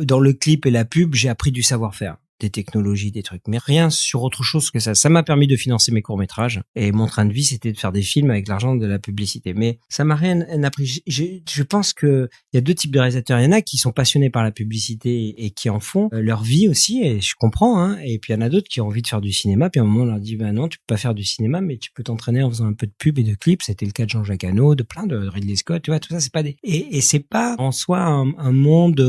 dans le clip et la pub, j'ai appris du savoir-faire. Des technologies, des trucs, mais rien sur autre chose que ça. Ça m'a permis de financer mes courts-métrages et mon train de vie, c'était de faire des films avec l'argent de la publicité. Mais ça m'a rien appris. Je pense que il y a deux types de réalisateurs. Il y en a qui sont passionnés par la publicité et qui en font leur vie aussi, et je comprends, hein. Et puis il y en a d'autres qui ont envie de faire du cinéma, puis à un moment on leur dit, bah non, tu peux pas faire du cinéma, mais tu peux t'entraîner en faisant un peu de pub et de clips. C'était le cas de Jean-Jacques Hano, de plein de Ridley Scott, tu vois, tout ça, c'est pas des... Et c'est pas en soi un monde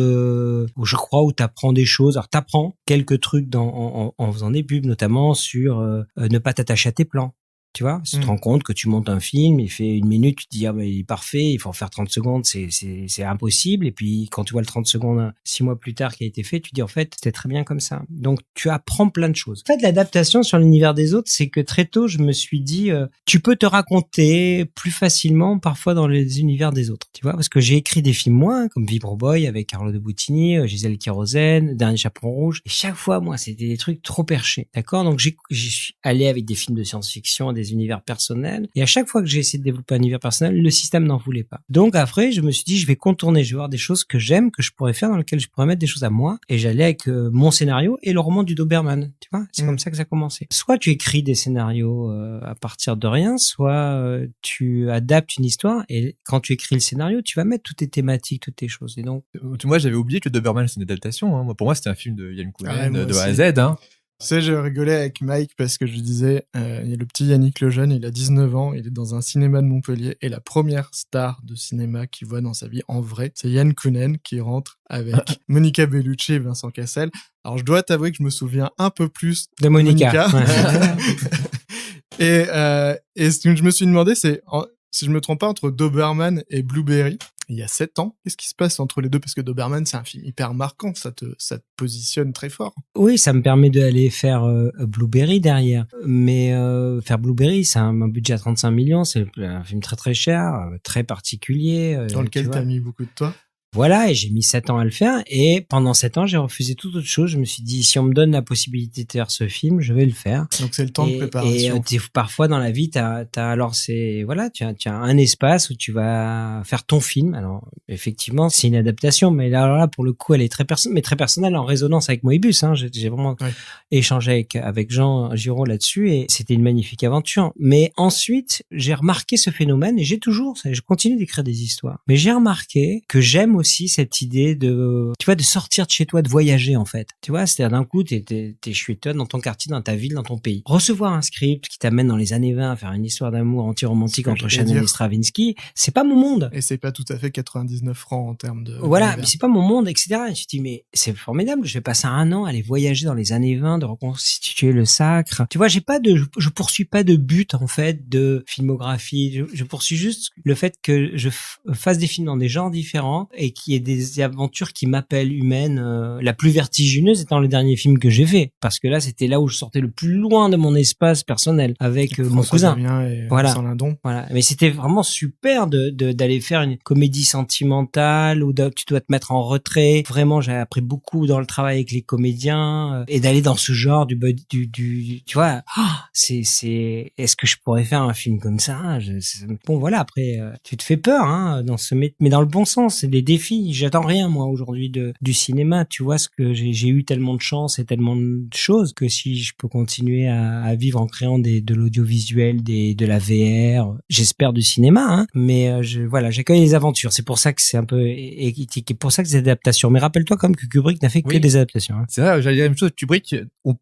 où je crois où t'apprends des choses. Alors t'apprends quelques trucs en faisant des pubs, notamment sur ne pas t'attacher à tes plans. Tu vois, tu te rends compte que tu montes un film, il fait 1 minute, tu te dis, ah ben, il est parfait, il faut en faire 30 secondes, c'est impossible. Et puis, quand tu vois le 30 secondes 6 mois plus tard qui a été fait, tu te dis, en fait, c'était très bien comme ça. Donc, tu apprends plein de choses. En fait, l'adaptation sur l'univers des autres, c'est que très tôt, je me suis dit, tu peux te raconter plus facilement, parfois, dans les univers des autres. Tu vois, parce que j'ai écrit des films, moi, comme Vibro Boy, avec Carlo de Buttini, Gisèle Kérosène, Dernier Chaperon Rouge. Et chaque fois, moi, c'était des trucs trop perchés. D'accord? Donc, j'y suis allé avec des films de science-fiction, des univers personnels. Et à chaque fois que j'ai essayé de développer un univers personnel, le système n'en voulait pas. Donc après, je me suis dit, je vais contourner, je vais voir des choses que j'aime, que je pourrais faire, dans lesquelles je pourrais mettre des choses à moi. Et j'allais avec mon scénario et le roman du Doberman. Tu vois, c'est comme ça que ça a commencé. Soit tu écris des scénarios à partir de rien, soit tu adaptes une histoire. Et quand tu écris le scénario, tu vas mettre toutes tes thématiques, toutes tes choses. Et donc, moi, j'avais oublié que Doberman, c'est une adaptation. Hein. Moi, pour moi, c'était un film de Yann Kounen, moi de A à aussi. Z. Hein. Tu sais, je rigolais avec Mike parce que je lui disais, il y a le petit Yannick Lejeune, il a 19 ans, il est dans un cinéma de Montpellier, et la première star de cinéma qu'il voit dans sa vie en vrai, c'est Yann Kounen qui rentre avec Monica Bellucci et Vincent Cassel. Alors je dois t'avouer que je me souviens un peu plus de Monica. Et ce que je me suis demandé, c'est, si je me trompe pas, entre Doberman et Blueberry, il y a 7 ans, qu'est-ce qui se passe entre les deux? Parce que Doberman, c'est un film hyper marquant, ça te positionne très fort. Oui, ça me permet d'aller faire Blueberry derrière. Mais faire Blueberry, c'est un budget à 35 millions, c'est un film très très cher, très particulier. Dans lequel t'as mis beaucoup de toi. Voilà, et j'ai mis 7 ans à le faire, et pendant 7 ans, j'ai refusé toute autre chose. Je me suis dit, si on me donne la possibilité de faire ce film, je vais le faire. Donc c'est le temps de préparation. Et parfois dans la vie, tu as un espace où tu vas faire ton film. Alors effectivement, c'est une adaptation, mais là pour le coup, elle est très personnelle, en résonance avec Moebius. Hein. J'ai vraiment échangé avec Jean Giraud là-dessus, et c'était une magnifique aventure. Mais ensuite, j'ai remarqué ce phénomène, et je continue d'écrire des histoires. Mais j'ai remarqué que j'aime aussi cette idée de sortir de chez toi, de voyager, en fait. Tu vois, c'est-à-dire d'un coup, t'es chez toi, dans ton quartier, dans ta ville, dans ton pays. Recevoir un script qui t'amène dans les années 20 à faire une histoire d'amour anti-romantique entre Chanel et Stravinsky, c'est pas mon monde. Et c'est pas tout à fait 99 francs en termes de... Voilà, mais c'est pas mon monde, etc. Et je te dis, mais c'est formidable, je vais passer 1 an à aller voyager dans les années 20, de reconstituer le sacre. Tu vois, je poursuis pas de but, en fait, de filmographie. Je poursuis juste le fait que je fasse des films dans des genres différents et et qui est des aventures qui m'appellent humaines. La plus vertigineuse étant le dernier film que j'ai fait, parce que là c'était là où je sortais le plus loin de mon espace personnel avec mon cousin. Et Voilà. Vincent Lindon. Voilà, mais c'était vraiment super d'aller faire une comédie sentimentale où tu dois te mettre en retrait. Vraiment, j'ai appris beaucoup dans le travail avec les comédiens et d'aller dans ce genre du tu vois. Est-ce que je pourrais faire un film comme ça? Bon, voilà. Après, tu te fais peur, hein, mais dans le bon sens. C'est des défis. J'attends rien moi aujourd'hui du cinéma. Tu vois ce que j'ai eu tellement de chance et tellement de choses que si je peux continuer à vivre en créant de l'audiovisuel, de la VR, j'espère du cinéma, hein. Mais j'accueille les aventures. C'est pour ça que c'est un peu et pour ça que c'est des adaptations. Mais rappelle-toi comme que Kubrick n'a fait que des adaptations. Hein. C'est vrai, j'allais dire la même chose. Kubrick,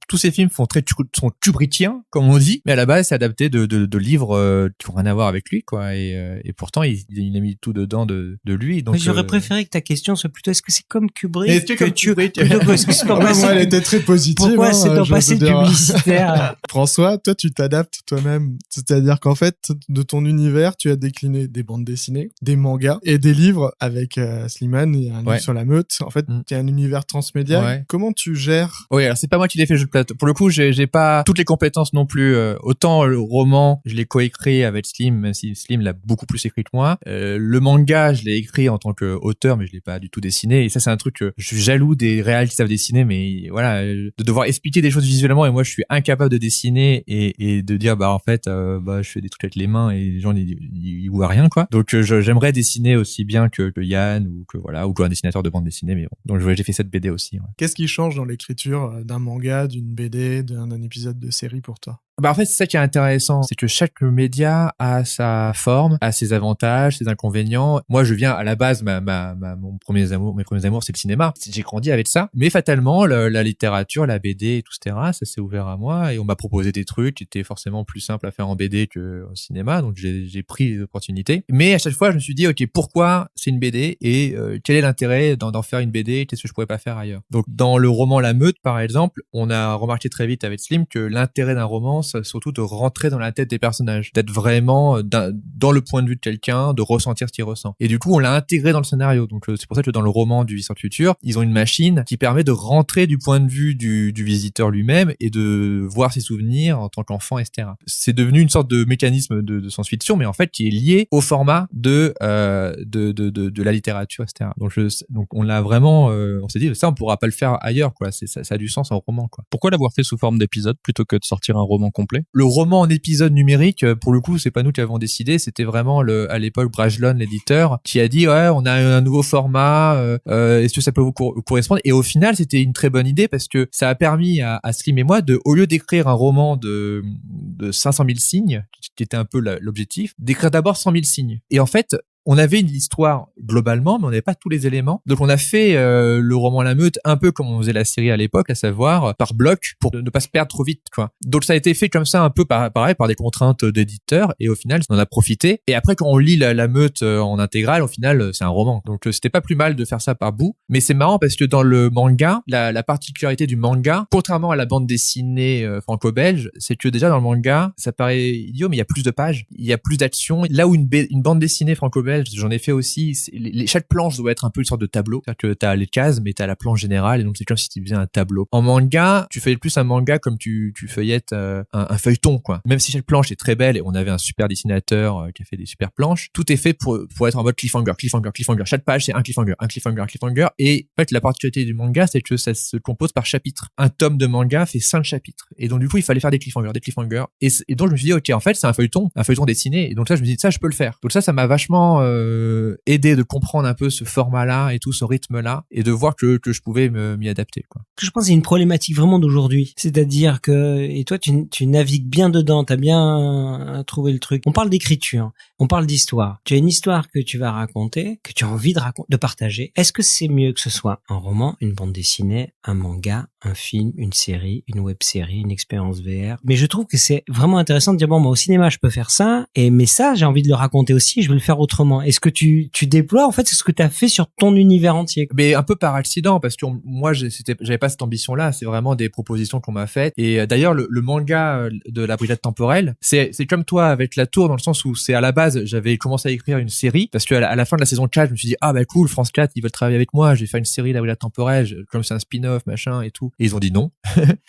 tous ces films sont kubrickiens, comme on dit, mais à la base c'est adapté de livres qui ont rien à voir avec lui, quoi. Et pourtant il a mis tout dedans de lui. Donc j'aurais préféré que ta question soit plutôt est-ce que c'est comme Kubrick? Est-ce que comme Kubrick plutôt que est-ce que c'est pas Moi, elle était très positive. Pourquoi c'est ton passé publicitaire? François, toi, tu t'adaptes toi-même. C'est-à-dire qu'en fait, de ton univers, tu as décliné des bandes dessinées, des mangas et des livres avec Slimane. Il y a un livre sur la meute. En fait, il y a un univers transmédia. Ouais. Comment tu gères? Oui, alors c'est pas moi qui l'ai fait le jeu de plateau. Pour le coup, j'ai pas toutes les compétences non plus. Autant le roman, je l'ai coécrit avec Slim, même si Slim l'a beaucoup plus écrit que moi. Le manga, je l'ai écrit en tant qu'auteur, mais je l'ai pas du tout dessiné. Et ça, c'est un truc que je suis jaloux des réals qui savent dessiner, mais voilà, de devoir expliquer des choses visuellement et moi, je suis incapable de dessiner et de dire, en fait, je fais des trucs avec les mains et les gens, ils voient rien, quoi. Donc, j'aimerais dessiner aussi bien que Yann ou que un dessinateur de bande dessinée, mais bon. Donc, j'ai fait cette BD aussi, ouais. Qu'est-ce qui change dans l'écriture d'un manga, d'une BD, d'un épisode de série pour toi? En fait, c'est ça qui est intéressant, c'est que chaque média a sa forme, a ses avantages, ses inconvénients. Moi, je viens à la base, mes premiers amours, c'est le cinéma. J'ai grandi avec ça, mais fatalement, la littérature, la BD et tout, etc., ça s'est ouvert à moi et on m'a proposé des trucs qui étaient forcément plus simples à faire en BD qu'au cinéma, donc j'ai pris les opportunités. Mais à chaque fois, je me suis dit, ok, pourquoi c'est une BD et quel est l'intérêt d'en faire une BD? Qu'est-ce que je pourrais pas faire ailleurs? Donc, dans le roman La Meute, par exemple, on a remarqué très vite avec Slim que l'intérêt d'un roman, surtout de rentrer dans la tête des personnages, d'être vraiment dans le point de vue de quelqu'un, de ressentir ce qu'il ressent. Et du coup, on l'a intégré dans le scénario. Donc c'est pour ça que dans le roman du Viseur du Futur, ils ont une machine qui permet de rentrer du point de vue du visiteur lui-même et de voir ses souvenirs en tant qu'enfant, etc. C'est devenu une sorte de mécanisme de science-fiction, mais en fait qui est lié au format de la littérature, etc. Donc on l'a vraiment, on s'est dit ça, on pourra pas le faire ailleurs, quoi. Ça a du sens en roman, quoi. Pourquoi l'avoir fait sous forme d'épisode plutôt que de sortir un roman complet? Le roman en épisode numérique, pour le coup, c'est pas nous qui avons décidé, c'était vraiment à l'époque Brajlon, l'éditeur, qui a dit on a un nouveau format, est-ce que ça peut vous correspondre? Et au final, c'était une très bonne idée parce que ça a permis à Slim et moi au lieu d'écrire un roman de 500 000 signes, qui était un peu l'objectif, d'écrire d'abord 100 000 signes. Et en fait, on avait une histoire globalement, mais on n'avait pas tous les éléments. Donc on a fait le roman La Meute un peu comme on faisait la série à l'époque, à savoir par bloc, pour ne pas se perdre trop vite, quoi. Donc ça a été fait comme ça un peu pareil par des contraintes d'éditeurs, et au final on en a profité. Et après quand on lit la Meute en intégrale, au final c'est un roman. Donc c'était pas plus mal de faire ça par bout. Mais c'est marrant parce que dans le manga, la particularité du manga, contrairement à la bande dessinée franco-belge, c'est que déjà dans le manga, ça paraît idiot, mais il y a plus de pages, il y a plus d'action. Là où une bande dessinée franco-belge, j'en ai fait aussi, chaque planche doit être un peu une sorte de tableau, c'est-à-dire que t'as les cases mais t'as la planche générale et donc c'est comme si tu faisais un tableau. En manga, tu feuillettes plus un manga comme tu feuillettes un feuilleton, quoi. Même si chaque planche est très belle et on avait un super dessinateur qui a fait des super planches, tout est fait pour être en mode cliffhanger. Chaque page c'est un cliffhanger. Et en fait la particularité du manga c'est que ça se compose par chapitre. Un tome de manga fait 5 chapitres et donc du coup il fallait faire des cliffhangers et donc je me suis dit ok, en fait c'est un feuilleton dessiné, et donc ça je me suis dit ça je peux le faire. Donc ça m'a vachement aider de comprendre un peu ce format-là et tout ce rythme-là et de voir que je pouvais m'y adapter, quoi. Je pense que c'est une problématique vraiment d'aujourd'hui. C'est-à-dire que, et toi tu navigues bien dedans, t'as bien trouvé le truc. On parle d'écriture, on parle d'histoire. Tu as une histoire que tu vas raconter, que tu as envie de partager. Est-ce que c'est mieux que ce soit un roman, une bande dessinée, un manga, un film, une série, une web-série, une expérience VR. Mais je trouve que c'est vraiment intéressant de dire, bon, moi, au cinéma, je peux faire ça, mais ça, j'ai envie de le raconter aussi, je veux le faire autrement. Est-ce que tu déploies, en fait, c'est ce que tu as fait sur ton univers entier? Mais un peu par accident, parce que moi, j'avais pas cette ambition-là. C'est vraiment des propositions qu'on m'a faites. Et d'ailleurs, le manga de la Brigade temporelle, c'est comme toi avec La Tour, dans le sens où c'est à la base, j'avais commencé à écrire une série, parce que à la fin de la saison 4, je me suis dit, ah bah cool, France 4, ils veulent travailler avec moi, je vais faire une série de la Brigade temporelle, comme c'est un spin-off, machin et tout. Et ils ont dit non.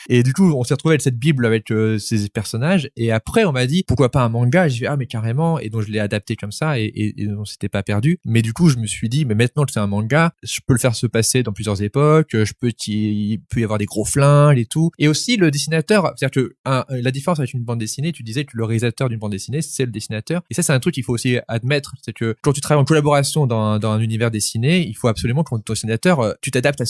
Et du coup, on s'est retrouvé avec cette bible avec ces personnages. Et après, on m'a dit, pourquoi pas un manga? Et j'ai dit, ah mais carrément. Et donc je l'ai adapté comme ça, et on s'était pas perdu. Mais du coup, je me suis dit, mais maintenant que c'est un manga, je peux le faire se passer dans plusieurs époques, il peut y avoir des gros flingues et tout. Et aussi le dessinateur, c'est-à-dire que la différence avec une bande dessinée, tu disais que le réalisateur d'une bande dessinée, c'est le dessinateur. Et ça, c'est un truc qu'il faut aussi admettre, c'est que quand tu travailles en collaboration dans un univers dessiné, il faut absolument que ton dessinateur, tu t'adaptes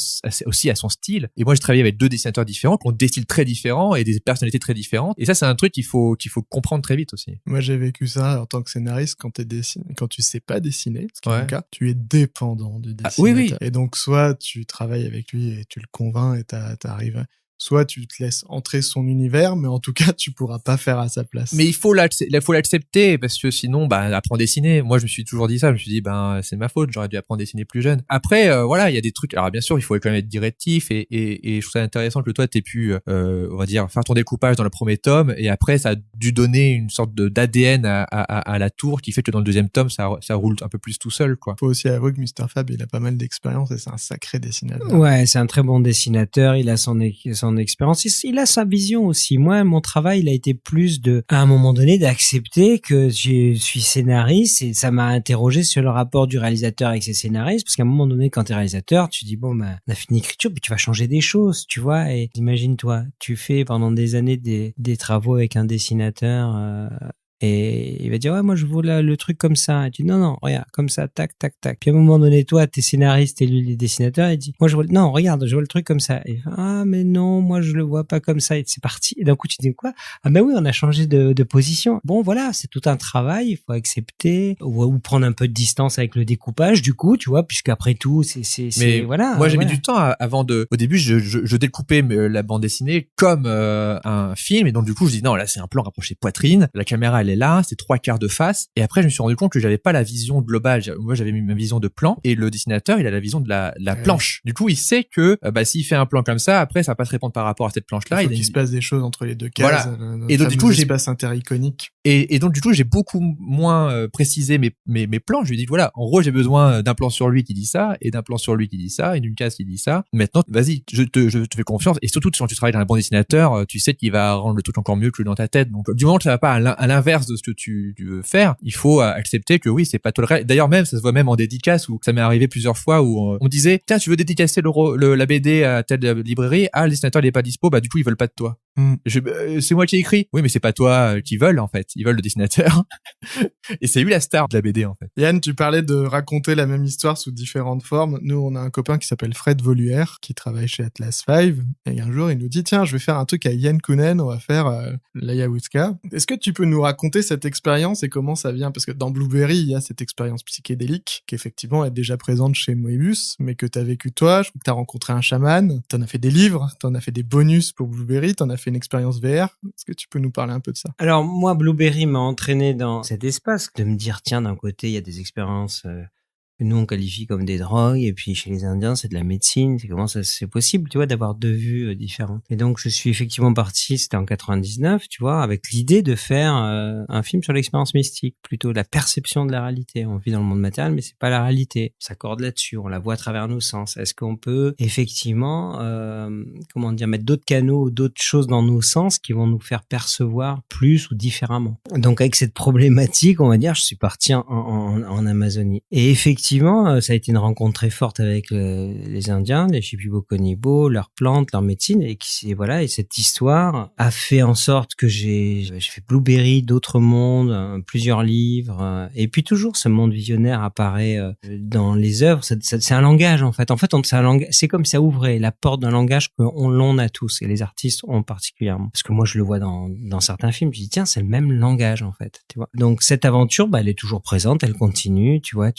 aussi à son style. Et moi, j'ai travaillé avec 2 dessinateurs différents, qui ont des styles très différents et des personnalités très différentes. Et ça, c'est un truc qu'il faut comprendre très vite aussi. Moi, j'ai vécu ça en tant que scénariste quand tu sais pas dessiner, ce qui est mon cas, tu es dépendant du dessinateur. Oui. Et donc, soit tu travailles avec lui et tu le convaincs et t'arrives, soit tu te laisses entrer son univers, mais en tout cas, tu pourras pas faire à sa place. Mais il faut l'accepter, parce que sinon, apprendre à dessiner. Moi, je me suis toujours dit ça. Je me suis dit, c'est ma faute. J'aurais dû apprendre à dessiner plus jeune. Après, voilà, il y a des trucs. Alors, bien sûr, il faut quand même être directif, et je trouve ça intéressant que toi, t'aies pu, on va dire, faire ton découpage dans le premier tome, et après, ça a dû donner une sorte d'ADN à la tour, qui fait que dans le deuxième tome, ça roule un peu plus tout seul, quoi. Faut aussi avouer que Mr. Fab, il a pas mal d'expérience et c'est un sacré dessinateur. Ouais, c'est un très bon dessinateur. Il a son expérience. Il a sa vision aussi. Moi, mon travail, il a été plus à un moment donné, d'accepter que je suis scénariste, et ça m'a interrogé sur le rapport du réalisateur avec ses scénaristes, parce qu'à un moment donné, quand t'es réalisateur, tu dis, bon, on a fini l'écriture, puis tu vas changer des choses, tu vois. Et imagine-toi, tu fais pendant des années des travaux avec un dessinateur, et il va dire, ouais, moi, je veux le truc comme ça. Et tu dis, non, regarde, comme ça, tac, tac, tac. Puis à un moment donné, toi, t'es scénariste et lui, il est dessinateur, il dit, moi, non, regarde, je vois le truc comme ça. Et il fait, ah, mais non, moi, je le vois pas comme ça. Et c'est parti. Et d'un coup, tu dis, quoi? Ah, ben oui, on a changé de position. Bon, voilà, c'est tout un travail, il faut accepter, ou prendre un peu de distance avec le découpage, du coup, tu vois, puisqu'après tout, Mais voilà. moi, j'ai mis voilà. du temps au début, je découpais la bande dessinée comme un film, et donc du coup, je dis non, là, c'est un plan rapproché poitrine, la caméra, elle est là, c'est 3/4 de face, et après, je me suis rendu compte que j'avais pas la vision globale. Moi, j'avais mis ma vision de plan, et le dessinateur, il a la vision de la planche. Du coup, il sait que, s'il fait un plan comme ça, après, ça va pas se répondre par rapport à cette planche-là. Il faut qu'il se passe des choses entre les deux cases. Voilà. Et donc, du coup, espace intericonique. Et donc, du coup, j'ai beaucoup moins précisé mes plans. Je lui ai dit, voilà, en gros, j'ai besoin d'un plan sur lui qui dit ça, et d'un plan sur lui qui dit ça, et d'une case qui dit ça. Maintenant, vas-y, je te fais confiance. Et surtout, quand tu travailles dans un bon dessinateur, tu sais qu'il va rendre le truc encore mieux que dans ta tête. Donc, du moment que ça va pas à l'inverse de ce que tu veux faire, il faut accepter que oui, c'est pas toléré. D'ailleurs, même, ça se voit même en dédicace, où ça m'est arrivé plusieurs fois, où on disait, tiens, tu veux dédicacer la BD à telle librairie, le dessinateur, il est pas dispo, du coup, ils veulent pas de toi. C'est moi qui ai écrit. Oui, mais c'est pas toi qui veulent, en fait. Ils veulent le dessinateur. Et c'est lui la star de la BD, en fait. Yann, tu parlais de raconter la même histoire sous différentes formes. Nous, on a un copain qui s'appelle Fred Voluère, qui travaille chez Atlas 5. Et un jour, il nous dit, tiens, je vais faire un truc à Yann Kounen, on va faire l'Ayahuasca. Est-ce que tu peux nous raconter cette expérience et comment ça vient? Parce que dans Blueberry, il y a cette expérience psychédélique qui, effectivement, est déjà présente chez Moebius, mais que t'as vécu toi. Je crois que t'as rencontré un chaman, t'en as fait des livres, t'en as fait des bonus pour Blueberry, t'en as fait une expérience VR. Est-ce que tu peux nous parler un peu de ça? Alors, moi, Blueberry m'a entraîné dans cet espace de me dire, tiens, d'un côté, il y a des expériences que nous, on qualifie comme des drogues, et puis chez les Indiens, c'est de la médecine. C'est comment ça, c'est possible, tu vois, d'avoir 2 vues différentes. Et donc, je suis effectivement parti, c'était en 99, tu vois, avec l'idée de faire un film sur l'expérience mystique, plutôt la perception de la réalité. On vit dans le monde matériel, mais c'est pas la réalité. On s'accorde là-dessus, on la voit à travers nos sens. Est-ce qu'on peut effectivement, mettre d'autres canaux, d'autres choses dans nos sens qui vont nous faire percevoir plus ou différemment? Donc, avec cette problématique, on va dire, je suis parti en Amazonie. Et effectivement, ça a été une rencontre très forte avec les Indiens, les Shipibo-Konibo, leurs plantes, leur médecine, et cette histoire a fait en sorte que j'ai fait Blueberry, d'autres mondes, plusieurs livres, et puis toujours ce monde visionnaire apparaît dans les œuvres. C'est un langage, en fait. C'est comme ça ouvrait la porte d'un langage l'on a tous, et les artistes ont particulièrement. Parce que moi, je le vois dans certains films, je dis tiens, c'est le même langage, en fait, tu vois. Donc cette aventure, elle est toujours présente, elle continue, tu vois.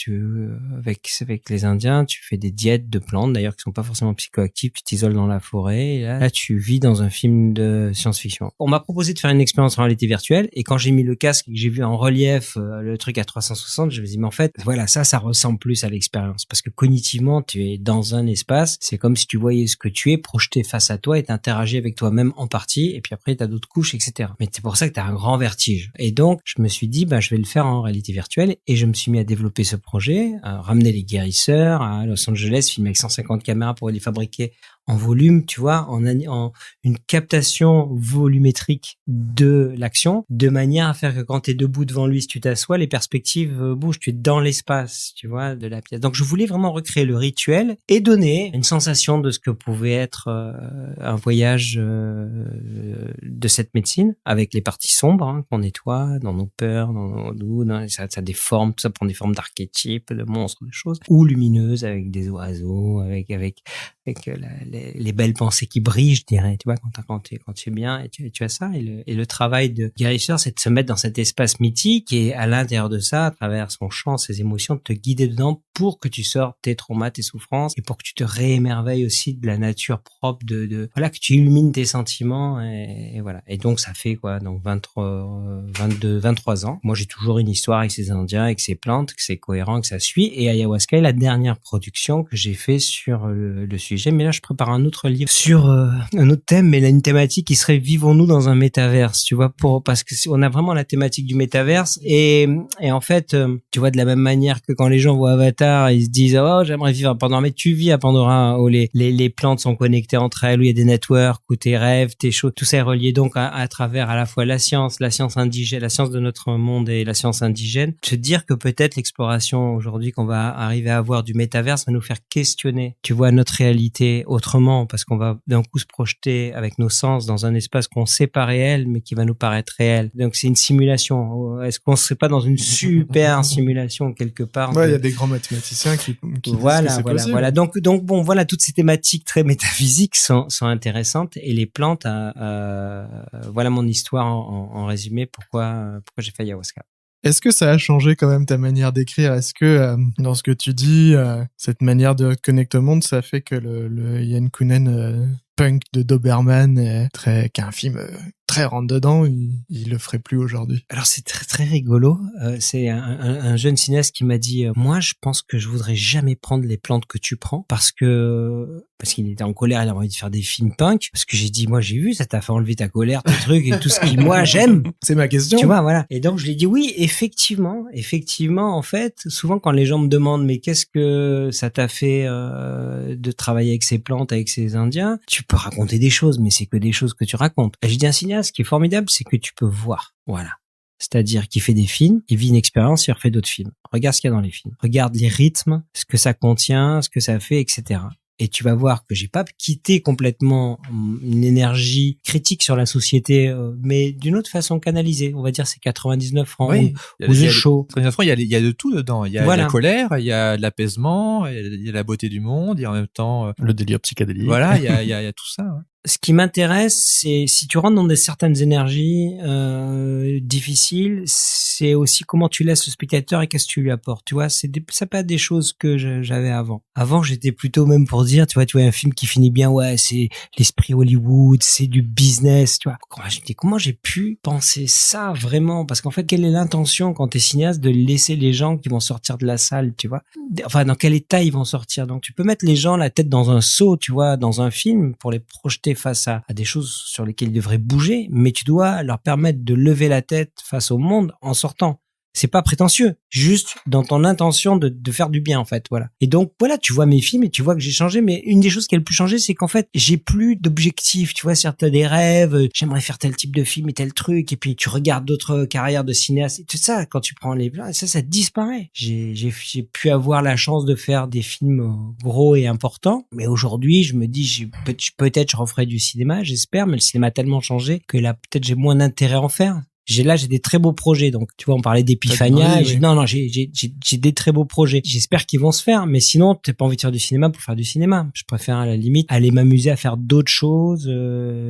avec les Indiens, tu fais des diètes de plantes d'ailleurs qui sont pas forcément psychoactives, tu t'isoles dans la forêt et là tu vis dans un film de science-fiction. On m'a proposé de faire une expérience en réalité virtuelle et quand j'ai mis le casque et que j'ai vu en relief le truc à 360, je me suis dit mais en fait voilà, ça ressemble plus à l'expérience parce que cognitivement tu es dans un espace, c'est comme si tu voyais ce que tu es projeté face à toi et t'interagis avec toi-même en partie et puis après t'as d'autres couches, etc. Mais c'est pour ça que t'as un grand vertige. Et donc je me suis dit je vais le faire en réalité virtuelle et je me suis mis à développer ce projet, à ramener les guérisseurs à Los Angeles, filmer avec 150 caméras pour les fabriquer en volume, tu vois, en une captation volumétrique de l'action, de manière à faire que quand tu es debout devant lui, si tu t'assois, les perspectives bougent, tu es dans l'espace, tu vois, de la pièce. Donc je voulais vraiment recréer le rituel et donner une sensation de ce que pouvait être un voyage de cette médecine, avec les parties sombres qu'on nettoie, dans nos peurs, dans nos doutes, ça a des formes, tout ça prend des formes d'archétypes, de monstres, de choses, ou lumineuses avec des oiseaux, avec les belles pensées qui brillent, je dirais, tu vois, quand tu es bien et tu as ça. Et le travail de guérisseur, c'est de se mettre dans cet espace mythique et à l'intérieur de ça, à travers son chant, ses émotions, de te guider dedans pour que tu sortes tes traumas, tes souffrances et pour que tu te réémerveilles aussi de la nature propre voilà, que tu illumines tes sentiments et voilà. Et donc, ça fait quoi? Donc, 23 ans. Moi, j'ai toujours une histoire avec ces Indiens, avec ces plantes, que c'est cohérent, que ça suit. Et Ayahuasca est la dernière production que j'ai fait sur le sujet. Mais là, je prépare un autre livre sur un autre thème, mais là, une thématique qui serait vivons-nous dans un métaverse, tu vois, parce que on a vraiment la thématique du métaverse et en fait, tu vois, de la même manière que quand les gens voient Avatar, ils se disent oh j'aimerais vivre à Pandora, mais tu vis à Pandora où les plantes sont connectées entre elles, où il y a des networks, où tes rêves, tes choses, tout ça est relié donc à travers à la fois la science indigène, la science de notre monde et la science indigène. Se dire que peut-être l'exploration aujourd'hui qu'on va arriver à avoir du métaverse va nous faire questionner, tu vois, notre réalité autrement, parce qu'on va d'un coup se projeter avec nos sens dans un espace qu'on sait pas réel, mais qui va nous paraître réel. Donc c'est une simulation. Est-ce qu'on serait pas dans une super simulation quelque part? Ouais, il y a des grands mathématiciens qui voilà, disent que c'est possible. Voilà. Donc bon, voilà, toutes ces thématiques très métaphysiques sont intéressantes et les plantes, voilà mon histoire en résumé. Pourquoi j'ai fait ayahuasca. Est-ce que ça a changé quand même ta manière d'écrire? Est-ce que dans ce que tu dis, cette manière de connecter au monde, ça fait que le Ian Kounen punk de Doberman, qui est un film très rentre-dedans, il le ferait plus aujourd'hui? Alors c'est très très rigolo. C'est un jeune cinéaste qui m'a dit moi je pense que je voudrais jamais prendre les plantes que tu prends parce qu'il était en colère, il a envie de faire des films punk. Parce que j'ai dit moi j'ai vu, ça t'a fait enlever ta colère, tes trucs et tout ce qui moi j'aime. C'est ma question. Tu vois, voilà. Et donc je lui ai dit oui, effectivement, en fait, souvent quand les gens me demandent mais qu'est-ce que ça t'a fait de travailler avec ces plantes, avec ces Indiens, tu peux raconter des choses, mais c'est que des choses que tu racontes. Et je dis un cinéaste, ce qui est formidable, c'est que tu peux voir. Voilà. C'est-à-dire qu'il fait des films, il vit une expérience, il refait d'autres films. Regarde ce qu'il y a dans les films. Regarde les rythmes, ce que ça contient, ce que ça fait, etc. Et tu vas voir que j'ai pas quitté complètement une énergie critique sur la société, mais d'une autre façon canalisée. On va dire c'est 99 francs Oui. ou The Show. 99 francs, il y a de tout dedans. Il y a Voilà. la colère, il y a l'apaisement, il y a la beauté du monde, il y a en même temps Le délire psychédélique. voilà, il y a tout ça. Ouais. Ce qui m'intéresse, c'est si tu rentres dans certaines énergies difficiles, c'est aussi comment tu laisses le spectateur et qu'est-ce que tu lui apportes. Tu vois, ça pas des choses que j'avais avant. Avant, j'étais plutôt même pour dire, tu vois un film qui finit bien, ouais, c'est l'esprit Hollywood, c'est du business, tu vois. Comment j'ai pu penser ça vraiment? Parce qu'en fait, quelle est l'intention quand t'es cinéaste de laisser les gens qui vont sortir de la salle, tu vois? Enfin, dans quel état ils vont sortir? Donc, tu peux mettre les gens la tête dans un seau, tu vois, dans un film pour les projeter face à des choses sur lesquelles ils devraient bouger, mais tu dois leur permettre de lever la tête face au monde en sortant. C'est pas prétentieux, juste dans ton intention de faire du bien en fait, voilà. Et donc voilà, tu vois mes films et tu vois que j'ai changé, mais une des choses qui a le plus changé, c'est qu'en fait j'ai plus d'objectifs, tu vois, certes des rêves, j'aimerais faire tel type de film et tel truc, et puis tu regardes d'autres carrières de cinéastes et tout ça, quand tu prends les plans, ça disparaît. J'ai pu avoir la chance de faire des films gros et importants, mais aujourd'hui je me dis peut-être je referai du cinéma, j'espère, mais le cinéma a tellement changé que là peut-être j'ai moins d'intérêt à en faire. J'ai des très beaux projets, donc tu vois, on parlait d'Epiphania. Oui. Non, j'ai des très beaux projets. J'espère qu'ils vont se faire, mais sinon, t'as pas envie de faire du cinéma pour faire du cinéma. Je préfère à la limite aller m'amuser à faire d'autres choses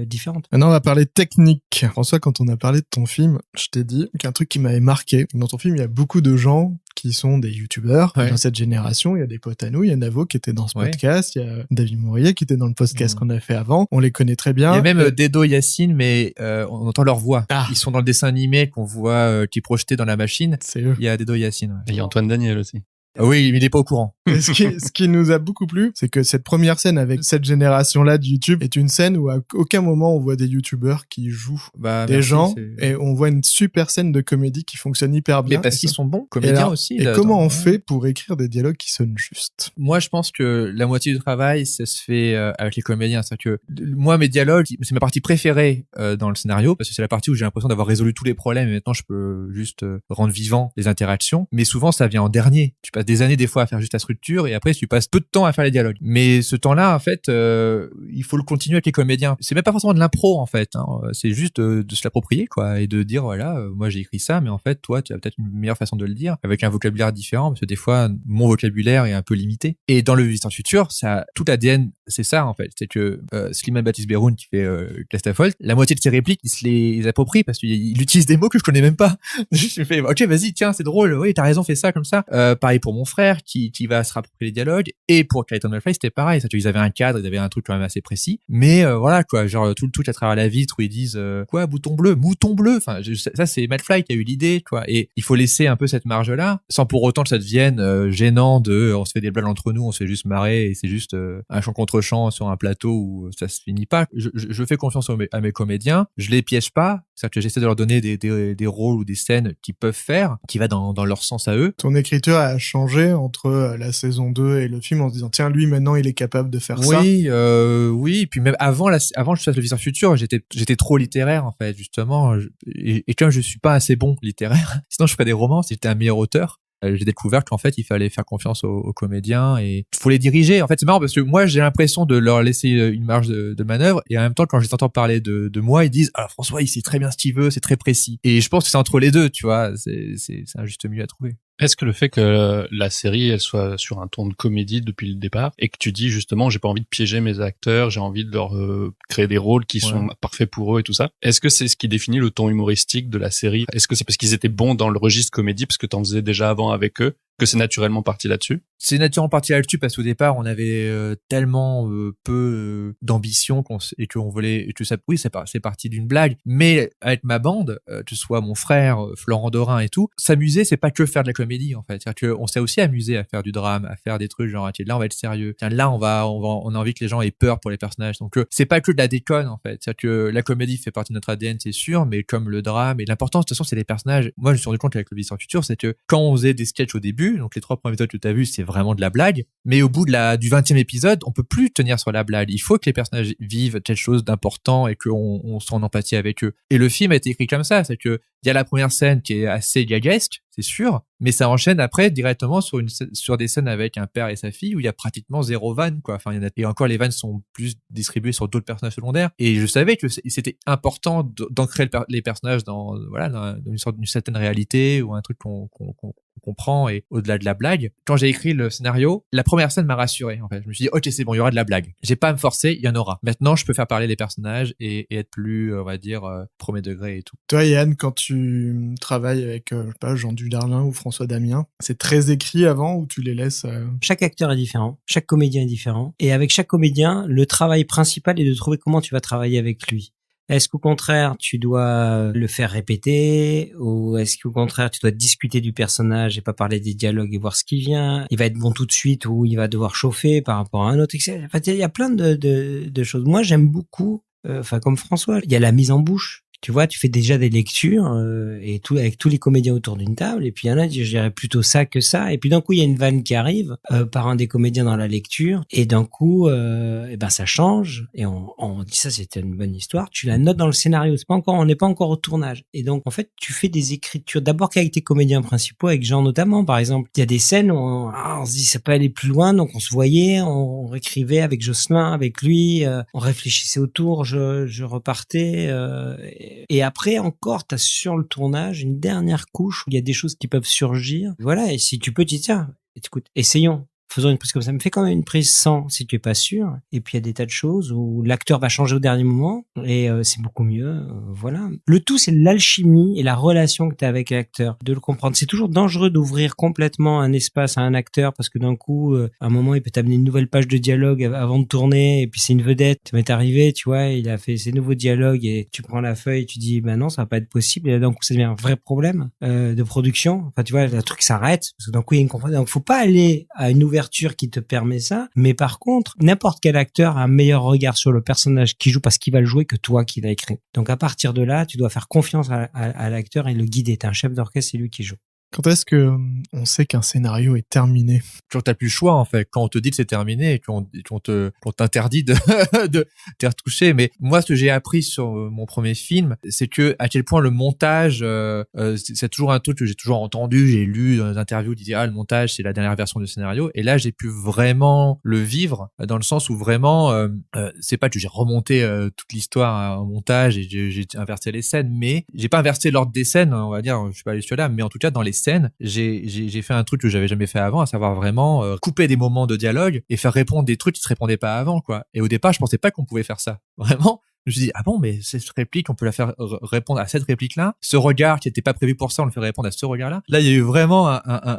différentes. Maintenant, on va parler technique. François, quand on a parlé de ton film, je t'ai dit qu'un truc qui m'avait marqué, dans ton film, il y a beaucoup de gens qui sont des youtubeurs. Ouais. Dans cette génération, il y a des potes à nous, il y a Navo qui était dans ce Ouais. podcast, il y a David Mourier qui était dans le podcast qu'on a fait avant. On les connaît très bien. Il y a même Et- Dedo et Yacine, mais on entend leur voix. Ah. Ils sont dans le dessin animé qu'on voit qui est projeté dans la machine. c'est eux. Il y a Dedo et Yacine. Ouais. Et il y a Antoine Daniel aussi. Ah oui, mais il est pas au courant. Et ce qui nous a beaucoup plu, c'est que cette première scène avec cette génération-là de YouTube est une scène où à aucun moment on voit des youtubeurs qui jouent Bah, des merci, gens c'est- et on voit une super scène de comédie qui fonctionne hyper bien. Mais parce Et qu'ils ça- sont bons, et comédiens alors- aussi. Et là, comment dans- on fait pour écrire des dialogues qui sonnent justes? Moi, je pense que la moitié du travail, ça se fait avec les comédiens. C'est-à-dire que moi, mes dialogues, c'est ma partie préférée dans le scénario parce que c'est la partie où j'ai l'impression d'avoir résolu tous les problèmes et maintenant je peux juste rendre vivant les interactions. Mais souvent, ça vient en dernier. Tu passes des années des fois à faire juste la structure et après tu passes peu de temps à faire les dialogues. Mais ce temps-là, en fait, il faut le continuer avec les comédiens. C'est même pas forcément de l'impro en fait. Hein. C'est juste de se l'approprier quoi et de dire voilà, moi j'ai écrit ça, mais en fait toi tu as peut-être une meilleure façon de le dire avec un vocabulaire différent parce que des fois mon vocabulaire est un peu limité. Et dans le Visiteur du futur, ça tout l'ADN c'est ça en fait, c'est que Slimane Baptiste Beroun qui fait Clastafold, la moitié de ses répliques il se les approprie parce qu'il utilise des mots que je connais même pas. Je fais ok vas-y tiens c'est drôle, oui t'as raison fais ça comme ça. Pareil pour mon frère qui va se rapproprier les dialogues et pour Clayton Malfoy c'était pareil, ils avaient un cadre, ils avaient un truc quand même assez précis, mais voilà quoi, genre tout le truc à travers la vitre où ils disent quoi mouton bleu, enfin ça c'est Malfoy qui a eu l'idée quoi, et il faut laisser un peu cette marge là sans pour autant que ça devienne gênant de on se fait des blagues entre nous, on se fait juste marrer et c'est juste un chant contre chant sur un plateau où ça se finit pas. Je fais confiance à mes comédiens, je les piège pas, c'est-à-dire que j'essaie de leur donner des rôles ou des scènes qu'ils peuvent faire, qui va dans leur sens à eux. Ton écriture a changé entre la saison 2 et le film en se disant tiens lui maintenant il est capable de faire ça. Oui, puis même avant que je fasse le Visiteur futur, j'étais trop littéraire en fait justement, et comme je suis pas assez bon littéraire, sinon je ferais des romans si j'étais un meilleur auteur. J'ai découvert qu'en fait il fallait faire confiance aux comédiens et faut les diriger. En fait c'est marrant parce que moi j'ai l'impression de leur laisser une marge de manœuvre et en même temps quand je les entends parler de moi ils disent ah François il sait très bien ce qu'il veut, c'est très précis, et je pense que c'est entre les deux tu vois, c'est un juste milieu à trouver. Est-ce que le fait que la série elle soit sur un ton de comédie depuis le départ et que tu dis justement j'ai pas envie de piéger mes acteurs, j'ai envie de leur créer des rôles qui sont parfaits pour eux et tout ça, est-ce que c'est ce qui définit le ton humoristique de la série? Est-ce que c'est parce qu'ils étaient bons dans le registre comédie parce que t'en faisais déjà avant avec eux que c'est naturellement parti là-dessus? C'est naturellement parti là-dessus parce qu'au départ on avait tellement peu d'ambition et qu'on voulait et que ça oui c'est parti d'une blague, mais avec ma bande que ce soit mon frère Florent Dorin et tout, s'amuser c'est pas que faire de la comédie en fait, c'est-à-dire qu'on s'est aussi amusé à faire du drame, à faire des trucs genre tiens là on va être sérieux, tiens là on a envie que les gens aient peur pour les personnages, donc c'est pas que de la déconne en fait, c'est-à-dire que la comédie fait partie de notre ADN c'est sûr, mais comme le drame et l'important de toute façon c'est les personnages. Moi je me suis rendu compte avec le Visiteur du futur c'est que quand on faisait des sketchs au début, donc les 3 premiers épisodes que tu as vus c'est vraiment de la blague, mais au bout du 20e épisode on peut plus tenir sur la blague, il faut que les personnages vivent quelque chose d'important et qu'on soit en empathie avec eux, et le film a été écrit comme ça, c'est que il y a la première scène qui est assez gaguesque, c'est sûr, mais ça enchaîne après directement sur des scènes avec un père et sa fille où il y a pratiquement 0 vanne quoi. Enfin, et encore les vannes sont plus distribuées sur d'autres personnages secondaires. Et je savais que c'était important d'ancrer les personnages dans une certaine réalité ou un truc qu'on comprend et au-delà de la blague. Quand j'ai écrit le scénario, la première scène m'a rassuré en fait. Je me suis dit ok c'est bon, il y aura de la blague. J'ai pas à me forcer, il y en aura. Maintenant je peux faire parler les personnages et être plus on va dire premier degré et tout. Toi Yann, quand tu travailles avec je sais pas Jean Dujardin ou François Damien, c'est très écrit avant ou tu les laisses Chaque acteur est différent, chaque comédien est différent, et avec chaque comédien, le travail principal est de trouver comment tu vas travailler avec lui. Est-ce qu'au contraire, tu dois le faire répéter, ou est-ce qu'au contraire, tu dois discuter du personnage et pas parler des dialogues et voir ce qui vient? Il va être bon tout de suite ou il va devoir chauffer par rapport à un autre, etc. Enfin, il y a plein de choses. Moi, j'aime beaucoup, comme François, il y a la mise en bouche. Tu vois, tu fais déjà des lectures et tout avec tous les comédiens autour d'une table, et puis il y en a qui je dirais plutôt ça que ça, et puis d'un coup il y a une vanne qui arrive par un des comédiens dans la lecture, et d'un coup ça change et on dit ça c'était une bonne histoire, tu la notes dans le scénario, on n'est pas encore au tournage, et donc en fait tu fais des écritures d'abord qu'avec tes comédiens principaux, avec Jean notamment par exemple. Il y a des scènes où on se dit ça peut aller plus loin, donc on se voyait, on réécrivait avec Jocelyn, avec lui, on réfléchissait autour, je repartais. Et après encore, t'as sur le tournage une dernière couche où il y a des choses qui peuvent surgir. Voilà, et si tu peux, tu dis tiens, écoute, essayons. faisons une prise comme ça, mais fais quand même une prise sans si tu es pas sûr. Et puis il y a des tas de choses où l'acteur va changer au dernier moment et c'est beaucoup mieux. Voilà. Le tout, c'est l'alchimie et la relation que tu as avec l'acteur, de le comprendre. C'est toujours dangereux d'ouvrir complètement un espace à un acteur parce que d'un coup, à un moment, il peut t'amener une nouvelle page de dialogue avant de tourner et puis c'est une vedette. Ça m'est arrivé, tu vois, il a fait ses nouveaux dialogues et tu prends la feuille, tu dis, ben non, ça va pas être possible. Et là, d'un coup, ça devient un vrai problème de production. Enfin, tu vois, le truc s'arrête parce que d'un coup, il y a une confusion. Donc, faut pas aller à une ouverture qui te permet ça, mais par contre, n'importe quel acteur a un meilleur regard sur le personnage qu'il joue parce qu'il va le jouer que toi qui l'as écrit. Donc à partir de là, tu dois faire confiance à l'acteur et le guider. T'es un chef d'orchestre, c'est lui qui joue. Quand est-ce que on sait qu'un scénario est terminé? Quand t'as plus le choix, en fait. Quand on te dit que c'est terminé et qu'on t'interdit de t'y retoucher. Mais moi, ce que j'ai appris sur mon premier film, c'est que à quel point le montage, c'est toujours un truc que j'ai toujours entendu, j'ai lu dans les interviews, qui disaient, le montage, c'est la dernière version du scénario. Et là, j'ai pu vraiment le vivre dans le sens où vraiment, c'est pas que j'ai remonté toute l'histoire en montage et j'ai inversé les scènes, mais j'ai pas inversé l'ordre des scènes, on va dire, je suis pas allé jusque-là, mais en tout cas, dans les scènes, j'ai fait un truc que j'avais jamais fait avant, à savoir vraiment couper des moments de dialogue et faire répondre des trucs qui se répondaient pas avant, quoi. Et au départ, je pensais pas qu'on pouvait faire ça. Vraiment. Je me suis dit, ah bon, mais cette réplique, on peut la faire répondre à cette réplique-là. Ce regard qui était pas prévu pour ça, on le fait répondre à ce regard-là. Là, il y a eu vraiment un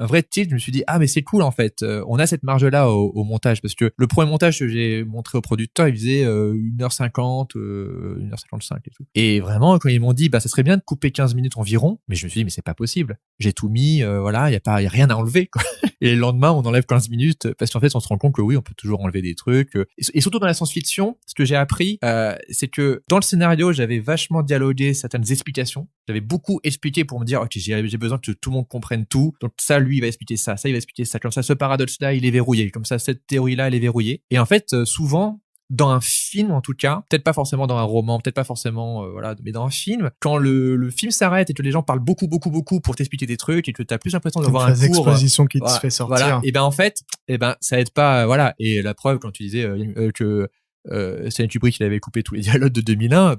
vrai tilt. Je me suis dit, ah, mais c'est cool, en fait. On a cette marge-là au montage, parce que le premier montage que j'ai montré au producteur, il faisait 1h50, 1h55 et tout. Et vraiment, quand ils m'ont dit, ça serait bien de couper 15 minutes environ, mais je me suis dit, mais c'est pas possible. J'ai tout mis, voilà, il y a rien à enlever, quoi. Et le lendemain, on enlève 15 minutes, parce qu'en fait, on se rend compte que oui, on peut toujours enlever des trucs. Et surtout dans la science-fiction, ce que j'ai appris, c'est que dans le scénario, j'avais vachement dialogué certaines explications. J'avais beaucoup expliqué pour me dire, ok, j'ai besoin que tout le monde comprenne tout. Donc ça, lui, il va expliquer ça, il va expliquer ça. Comme ça, ce paradoxe-là, il est verrouillé. Comme ça, cette théorie-là, elle est verrouillée. Et en fait, souvent, dans un film, en tout cas, peut-être pas forcément dans un roman, peut-être pas forcément, voilà, mais dans un film, quand le film s'arrête et que les gens parlent beaucoup pour t'expliquer des trucs et que t'as plus l'impression d'avoir un cours. Une exposition qui te fait sortir. Voilà. Et en fait, ça aide pas, voilà. Et la preuve, quand tu disais que Stanley Kubrick, il avait coupé tous les dialogues de 2001,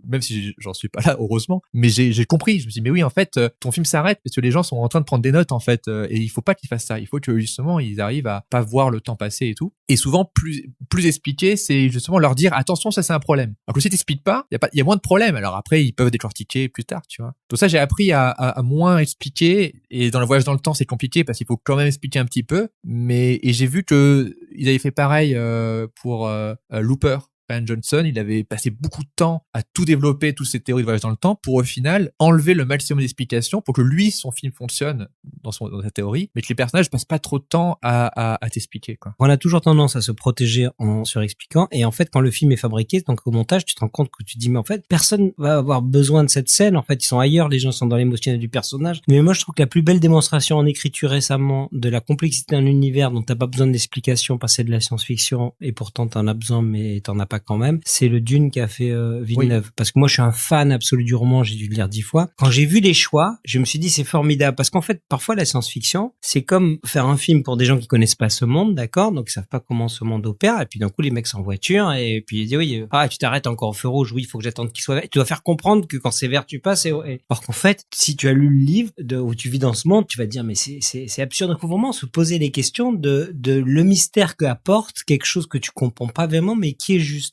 même si j'en suis pas là, heureusement, mais j'ai compris. Je me suis dit, mais oui, en fait, ton film s'arrête parce que les gens sont en train de prendre des notes, en fait, et il faut pas qu'ils fassent ça. Il faut que, justement, ils arrivent à pas voir le temps passer et tout. Et souvent, plus expliquer, c'est justement leur dire, attention, ça, c'est un problème. Alors que si t'expliques pas, il y a moins de problèmes. Alors après, ils peuvent décortiquer plus tard, tu vois. Donc ça, j'ai appris à moins expliquer, et dans le voyage dans le temps, c'est compliqué parce qu'il faut quand même expliquer un petit peu, et j'ai vu que ils avaient fait pareil, pour, Looper. Rian Johnson, il avait passé beaucoup de temps à tout développer, toutes ces théories de voyage dans le temps, pour au final enlever le maximum d'explications pour que lui, son film fonctionne dans sa théorie, mais que les personnages passent pas trop de temps à t'expliquer, quoi. On a toujours tendance à se protéger en surexpliquant, et en fait, quand le film est fabriqué, donc au montage, tu te rends compte que tu dis, mais en fait, personne va avoir besoin de cette scène, en fait, ils sont ailleurs, les gens sont dans l'émotionnel du personnage. Mais moi, je trouve que la plus belle démonstration en écriture récemment de la complexité d'un univers dont t'as pas besoin d'explication, passer de la science-fiction, et pourtant t'en as besoin, mais t'en as pas quand même, c'est le Dune qu'a fait Villeneuve. Oui. Parce que moi, je suis un fan absolu du roman, j'ai dû le lire 10 fois. Quand j'ai vu les choix, je me suis dit, c'est formidable. Parce qu'en fait, parfois, la science-fiction, c'est comme faire un film pour des gens qui connaissent pas ce monde, d'accord? Donc, ils savent pas comment ce monde opère. Et puis, d'un coup, les mecs sont en voiture, et puis ils disent, oui, tu t'arrêtes encore au feu rouge, oui, il faut que j'attende qu'il soit vert. Tu dois faire comprendre que quand c'est vert, tu passes. Or qu'en fait, si tu as lu le livre où tu vis dans ce monde, tu vas te dire, mais c'est absurde. Donc, faut vraiment se poser les questions de le mystère que apporte quelque chose que tu comprends pas vraiment, mais qui est juste.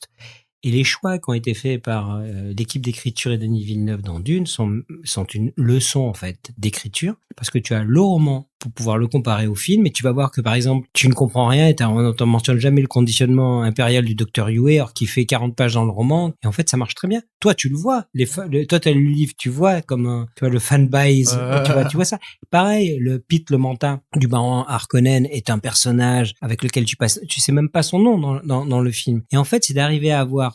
Et les choix qui ont été faits par l'équipe d'écriture et Denis Villeneuve dans Dune sont une leçon, en fait, d'écriture, parce que tu as le roman pour pouvoir le comparer au film, et tu vas voir que, par exemple, tu ne comprends rien, et on ne mentionne jamais le conditionnement impérial du Dr. Huey, alors qui fait 40 pages dans le roman, et en fait, ça marche très bien. Toi, tu le vois. Toi, tu as lu le livre, tu vois, comme tu vois, le fanbase, tu vois ça. Pareil, le Pete le Mentat du baron Harkonnen est un personnage avec lequel tu sais même pas son nom dans le film. Et en fait, c'est d'arriver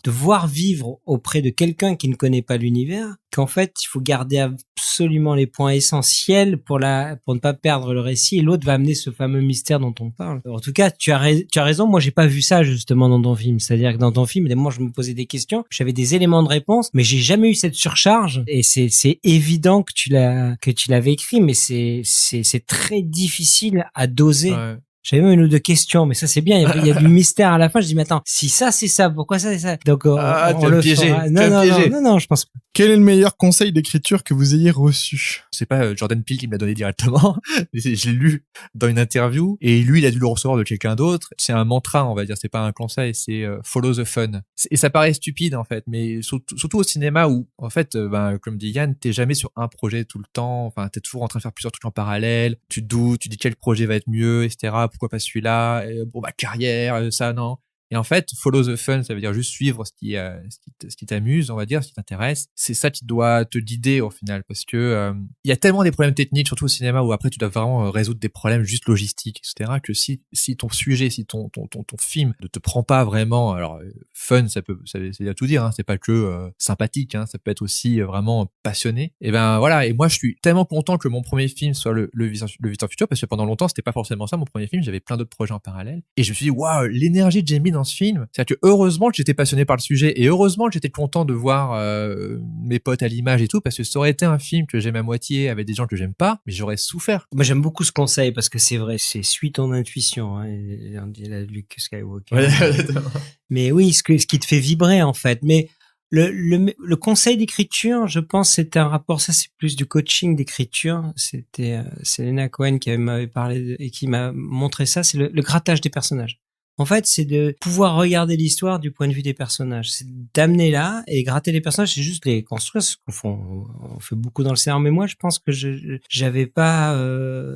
de voir vivre auprès de quelqu'un qui ne connaît pas l'univers, qu'en fait, il faut garder absolument les points essentiels pour ne pas perdre le récit, et l'autre va amener ce fameux mystère dont on parle. En tout cas, tu as raison, moi j'ai pas vu ça justement dans ton film, c'est-à-dire que dans ton film, moi je me posais des questions, j'avais des éléments de réponse, mais j'ai jamais eu cette surcharge, et c'est évident que tu l'avais écrit, mais c'est très difficile à doser. Ouais. J'avais même une ou deux questions, mais ça c'est bien. Il y a du mystère à la fin. Je dis mais attends, si ça c'est ça, pourquoi ça c'est ça? Donc on le fera. Non, je pense pas. Quel est le meilleur conseil d'écriture que vous ayez reçu? C'est pas Jordan Peele qui me l'a donné directement, mais je l'ai lu dans une interview et lui il a dû le recevoir de quelqu'un d'autre. C'est un mantra, on va dire, c'est pas un conseil, c'est follow the fun. Et ça paraît stupide en fait, mais surtout au cinéma où en fait comme dit Yann, t'es jamais sur un projet tout le temps, enfin t'es toujours en train de faire plusieurs trucs en parallèle, tu te doutes, tu dis quel projet va être mieux, etc. Pourquoi pas celui-là, carrière, ça non. Et en fait, follow the fun, ça veut dire juste suivre ce qui t'amuse, on va dire, ce qui t'intéresse. C'est ça qui doit te guider au final, parce que il y a tellement des problèmes techniques, surtout au cinéma, où après tu dois vraiment résoudre des problèmes juste logistiques, etc. Que si ton sujet, si ton film ne te prend pas vraiment, alors fun, ça veut tout dire, hein, c'est pas que sympathique, hein, ça peut être aussi vraiment passionné. Et ben voilà. Et moi, je suis tellement content que mon premier film soit le Visiteur Futur, parce que pendant longtemps, c'était pas forcément ça mon premier film. J'avais plein d'autres projets en parallèle, et je me suis dit waouh, l'énergie de Jamie dans ce film, c'est-à-dire que heureusement que j'étais passionné par le sujet et heureusement que j'étais content de voir mes potes à l'image et tout, parce que ça aurait été un film que j'aime à moitié avec des gens que j'aime pas, mais j'aurais souffert. Moi j'aime beaucoup ce conseil parce que c'est vrai, c'est suis ton intuition, hein, on dit la Luke Skywalker. Ouais, mais oui, ce qui te fait vibrer en fait. Mais le conseil d'écriture, je pense, c'est un rapport, ça c'est plus du coaching d'écriture. C'était Selena Cohen qui m'avait parlé et qui m'a montré ça, c'est le grattage des personnages. En fait, c'est de pouvoir regarder l'histoire du point de vue des personnages. C'est d'amener là et gratter les personnages, c'est juste les construire. Ce on fait beaucoup dans le scénario, mais moi, je pense que j'avais pas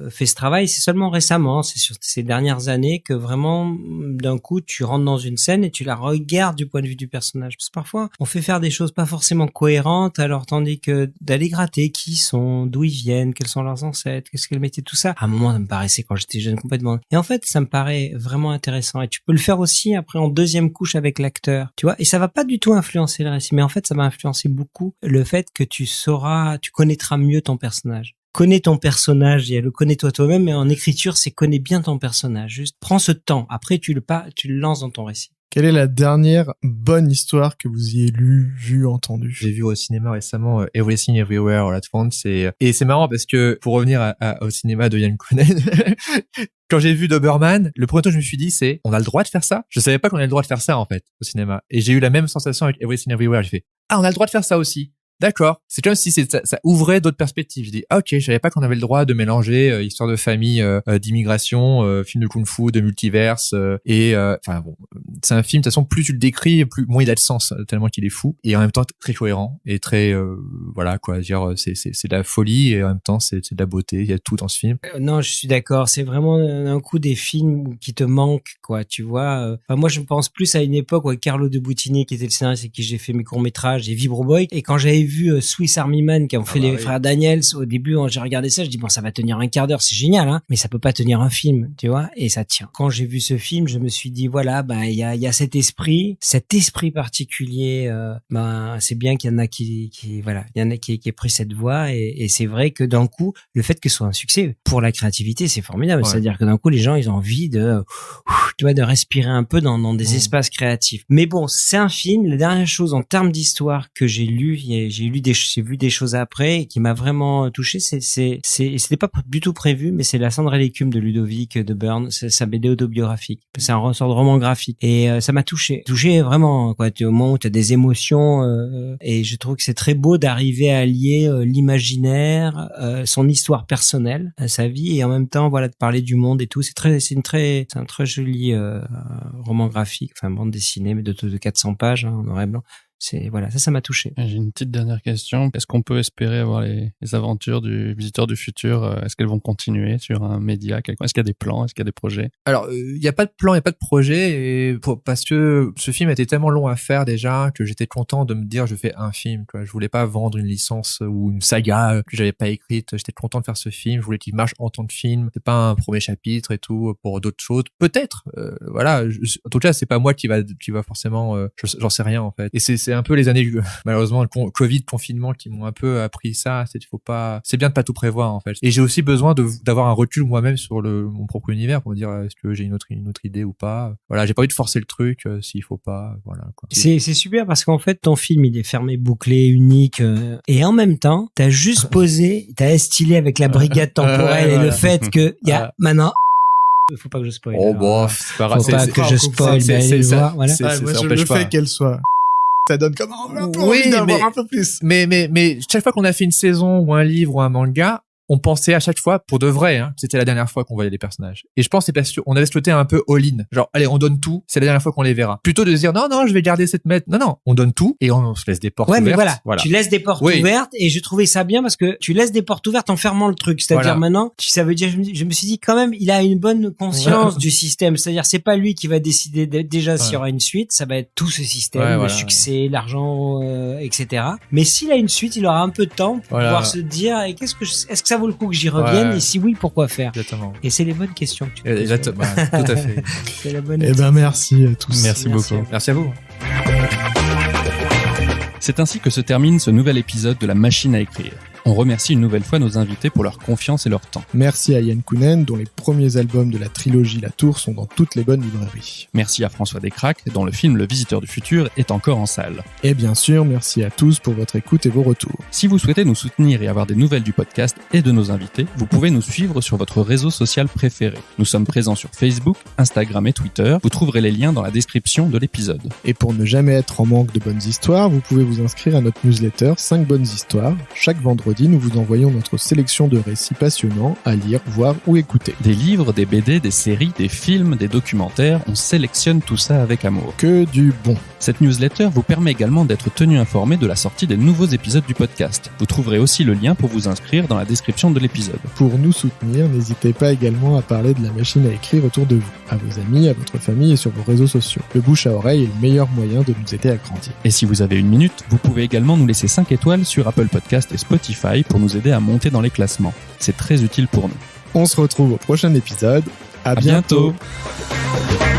fait ce travail. C'est seulement récemment, c'est sur ces dernières années que vraiment, d'un coup, tu rentres dans une scène et tu la regardes du point de vue du personnage. Parce que parfois, on fait faire des choses pas forcément cohérentes, alors tandis que d'aller gratter qui sont, d'où ils viennent, quels sont leurs ancêtres, qu'est-ce qu'est le métier, tout ça. À un moment, ça me paraissait quand j'étais jeune complètement. Et en fait, ça me paraît vraiment intéressant. Et tu peux le faire aussi après en deuxième couche avec l'acteur, tu vois, et ça va pas du tout influencer le récit, mais en fait ça va influencer beaucoup le fait que tu connaîtras mieux ton personnage. Connais ton personnage, il y a le connais-toi toi-même, mais en écriture c'est connais bien ton personnage. Juste prends ce temps, après tu le lances dans ton récit. Quelle est la dernière bonne histoire que vous ayez lue, vue, entendue? J'ai vu au cinéma récemment Everything Everywhere All at Once, et c'est marrant parce que pour revenir au cinéma de Yann Kounen, quand j'ai vu Doberman, le premier truc que je me suis dit c'est on a le droit de faire ça? Je savais pas qu'on avait le droit de faire ça en fait au cinéma, et j'ai eu la même sensation avec Everything Everywhere. J'ai fait on a le droit de faire ça aussi. D'accord. C'est comme si ça ouvrait d'autres perspectives. Je dis, ok, je savais pas qu'on avait le droit de mélanger histoire de famille, d'immigration, film de kung-fu, de multiverse, enfin bon, c'est un film. De toute façon, plus tu le décris, moins il a de sens, tellement qu'il est fou et en même temps très cohérent et très, voilà quoi. Dire, c'est de la folie et en même temps c'est de la beauté. Il y a tout dans ce film. Non, je suis d'accord. C'est vraiment un coup des films qui te manquent, quoi. Tu vois. Enfin, moi, je pense plus à une époque où Carlo de Boutini, qui était le scénariste avec qui j'ai fait mes courts-métrages, et Vibro Boy, et quand j'avais vu Swiss Army Man qui ont fait les frères Daniels, au début j'ai regardé ça, je dis bon, ça va tenir un quart d'heure, c'est génial, hein, mais ça peut pas tenir un film, tu vois, et ça tient. Quand j'ai vu ce film, je me suis dit voilà, il y a cet esprit particulier, c'est bien qu'il y en a qui ait pris cette voie, et c'est vrai que d'un coup le fait que ce soit un succès pour la créativité, c'est formidable. Ouais. C'est-à-dire que d'un coup les gens ils ont envie de respirer un peu dans des espaces créatifs. Mais bon, c'est un film. La dernière chose en termes d'histoire que j'ai lu, j'ai vu des choses après qui m'a vraiment touché. C'était pas du tout prévu, mais c'est La cendre et l'écume de Ludovic de Byrne. C'est sa BD autobiographique. C'est un sort de roman graphique, et ça m'a touché vraiment, quoi. Au moment où tu as des émotions, et je trouve que c'est très beau d'arriver à lier l'imaginaire, son histoire personnelle à sa vie, et en même temps de parler du monde et tout. C'est un très joli roman graphique, enfin bande dessinée, mais de 400 pages, hein, en noir et blanc. Ça m'a touché. J'ai une petite dernière question. Est-ce qu'on peut espérer avoir les aventures du Visiteur du Futur? Est-ce qu'elles vont continuer sur un média quelconque? Est-ce qu'il y a des plans? Est-ce qu'il y a des projets? Alors, il n'y a pas de plan, il n'y a pas de projet, parce que ce film était tellement long à faire déjà que j'étais content de me dire je fais un film, quoi. Je voulais pas vendre une licence ou une saga que j'avais pas écrite. J'étais content de faire ce film. Je voulais qu'il marche en tant que film. C'est pas un premier chapitre et tout pour d'autres choses. Peut-être, voilà. En tout cas, c'est pas moi qui va forcément. J'en sais rien en fait. Et c'est un peu les années malheureusement le Covid, confinement qui m'ont un peu appris ça. C'est bien de pas tout prévoir en fait. Et j'ai aussi besoin d'avoir un recul moi-même sur mon propre univers pour me dire est-ce que j'ai une autre idée ou pas. Voilà, j'ai pas envie de forcer le truc s'il faut pas. Voilà quoi. C'est super parce qu'en fait ton film il est fermé, bouclé, unique, et en même temps t'as juste posé, t'as stylé avec la brigade temporelle et le fait que il y a maintenant Faut pas que je spoil. Oh, alors. bon, c'est pas grave. Faut pas que je spoil, mais allez ça. voir, voilà. Moi, je le fais qu'elle soit. Ça donne comme un peu Oui, envie d'en mais- voir un peu plus. Mais chaque fois qu'on a fait une saison ou un livre ou un manga, on pensait à chaque fois, pour de vrai, hein, c'était la dernière fois qu'on voyait les personnages. Et je pense que c'est parce qu'on avait ce côté un peu all-in. Genre, allez, on donne tout, c'est la dernière fois qu'on les verra. Plutôt de se dire, non, je vais garder cette mètre. Non, on donne tout et on se laisse des portes Ouais, ouvertes. mais voilà. Tu laisses des portes Oui. ouvertes et je trouvais ça bien parce que tu laisses des portes ouvertes en fermant le truc. C'est-à-dire Voilà. maintenant, ça veut dire, je me suis dit quand même, il a une bonne conscience du système. C'est-à-dire, c'est pas lui qui va décider déjà s'il y aura une suite. Ça va être tout ce système, Ouais, le voilà. succès, l'argent, etc. Mais s'il a une suite, il aura un peu de temps pour Voilà. pouvoir se dire, est-ce que ça vaut le coup que j'y revienne? Ouais. Et si oui, pourquoi faire? Exactement. Et c'est les bonnes questions que tu poses. Exactement. Tout à fait. C'est la bonne. Eh ben, merci à tous. Merci beaucoup. Merci à vous. C'est ainsi que se termine ce nouvel épisode de La Machine à écrire. On remercie une nouvelle fois nos invités pour leur confiance et leur temps. Merci à Yann Kounen, dont les premiers albums de la trilogie La Tour sont dans toutes les bonnes librairies. Merci à François Descraques, dont le film Le Visiteur du Futur est encore en salle. Et bien sûr, merci à tous pour votre écoute et vos retours. Si vous souhaitez nous soutenir et avoir des nouvelles du podcast et de nos invités, vous pouvez nous suivre sur votre réseau social préféré. Nous sommes présents sur Facebook, Instagram et Twitter. Vous trouverez les liens dans la description de l'épisode. Et pour ne jamais être en manque de bonnes histoires, vous pouvez vous inscrire à notre newsletter 5 bonnes histoires. Chaque vendredi, nous vous envoyons notre sélection de récits passionnants à lire, voir ou écouter. Des livres, des BD, des séries, des films, des documentaires, on sélectionne tout ça avec amour. Que du bon. Cette newsletter vous permet également d'être tenu informé de la sortie des nouveaux épisodes du podcast. Vous trouverez aussi le lien pour vous inscrire dans la description de l'épisode. Pour nous soutenir, n'hésitez pas également à parler de la machine à écrire autour de vous, à vos amis, à votre famille et sur vos réseaux sociaux. Le bouche à oreille est le meilleur moyen de nous aider à grandir. Et si vous avez une minute, vous pouvez également nous laisser 5 étoiles sur Apple Podcast et Spotify pour nous aider à monter dans les classements. C'est très utile pour nous. On se retrouve au prochain épisode. À bientôt. bientôt.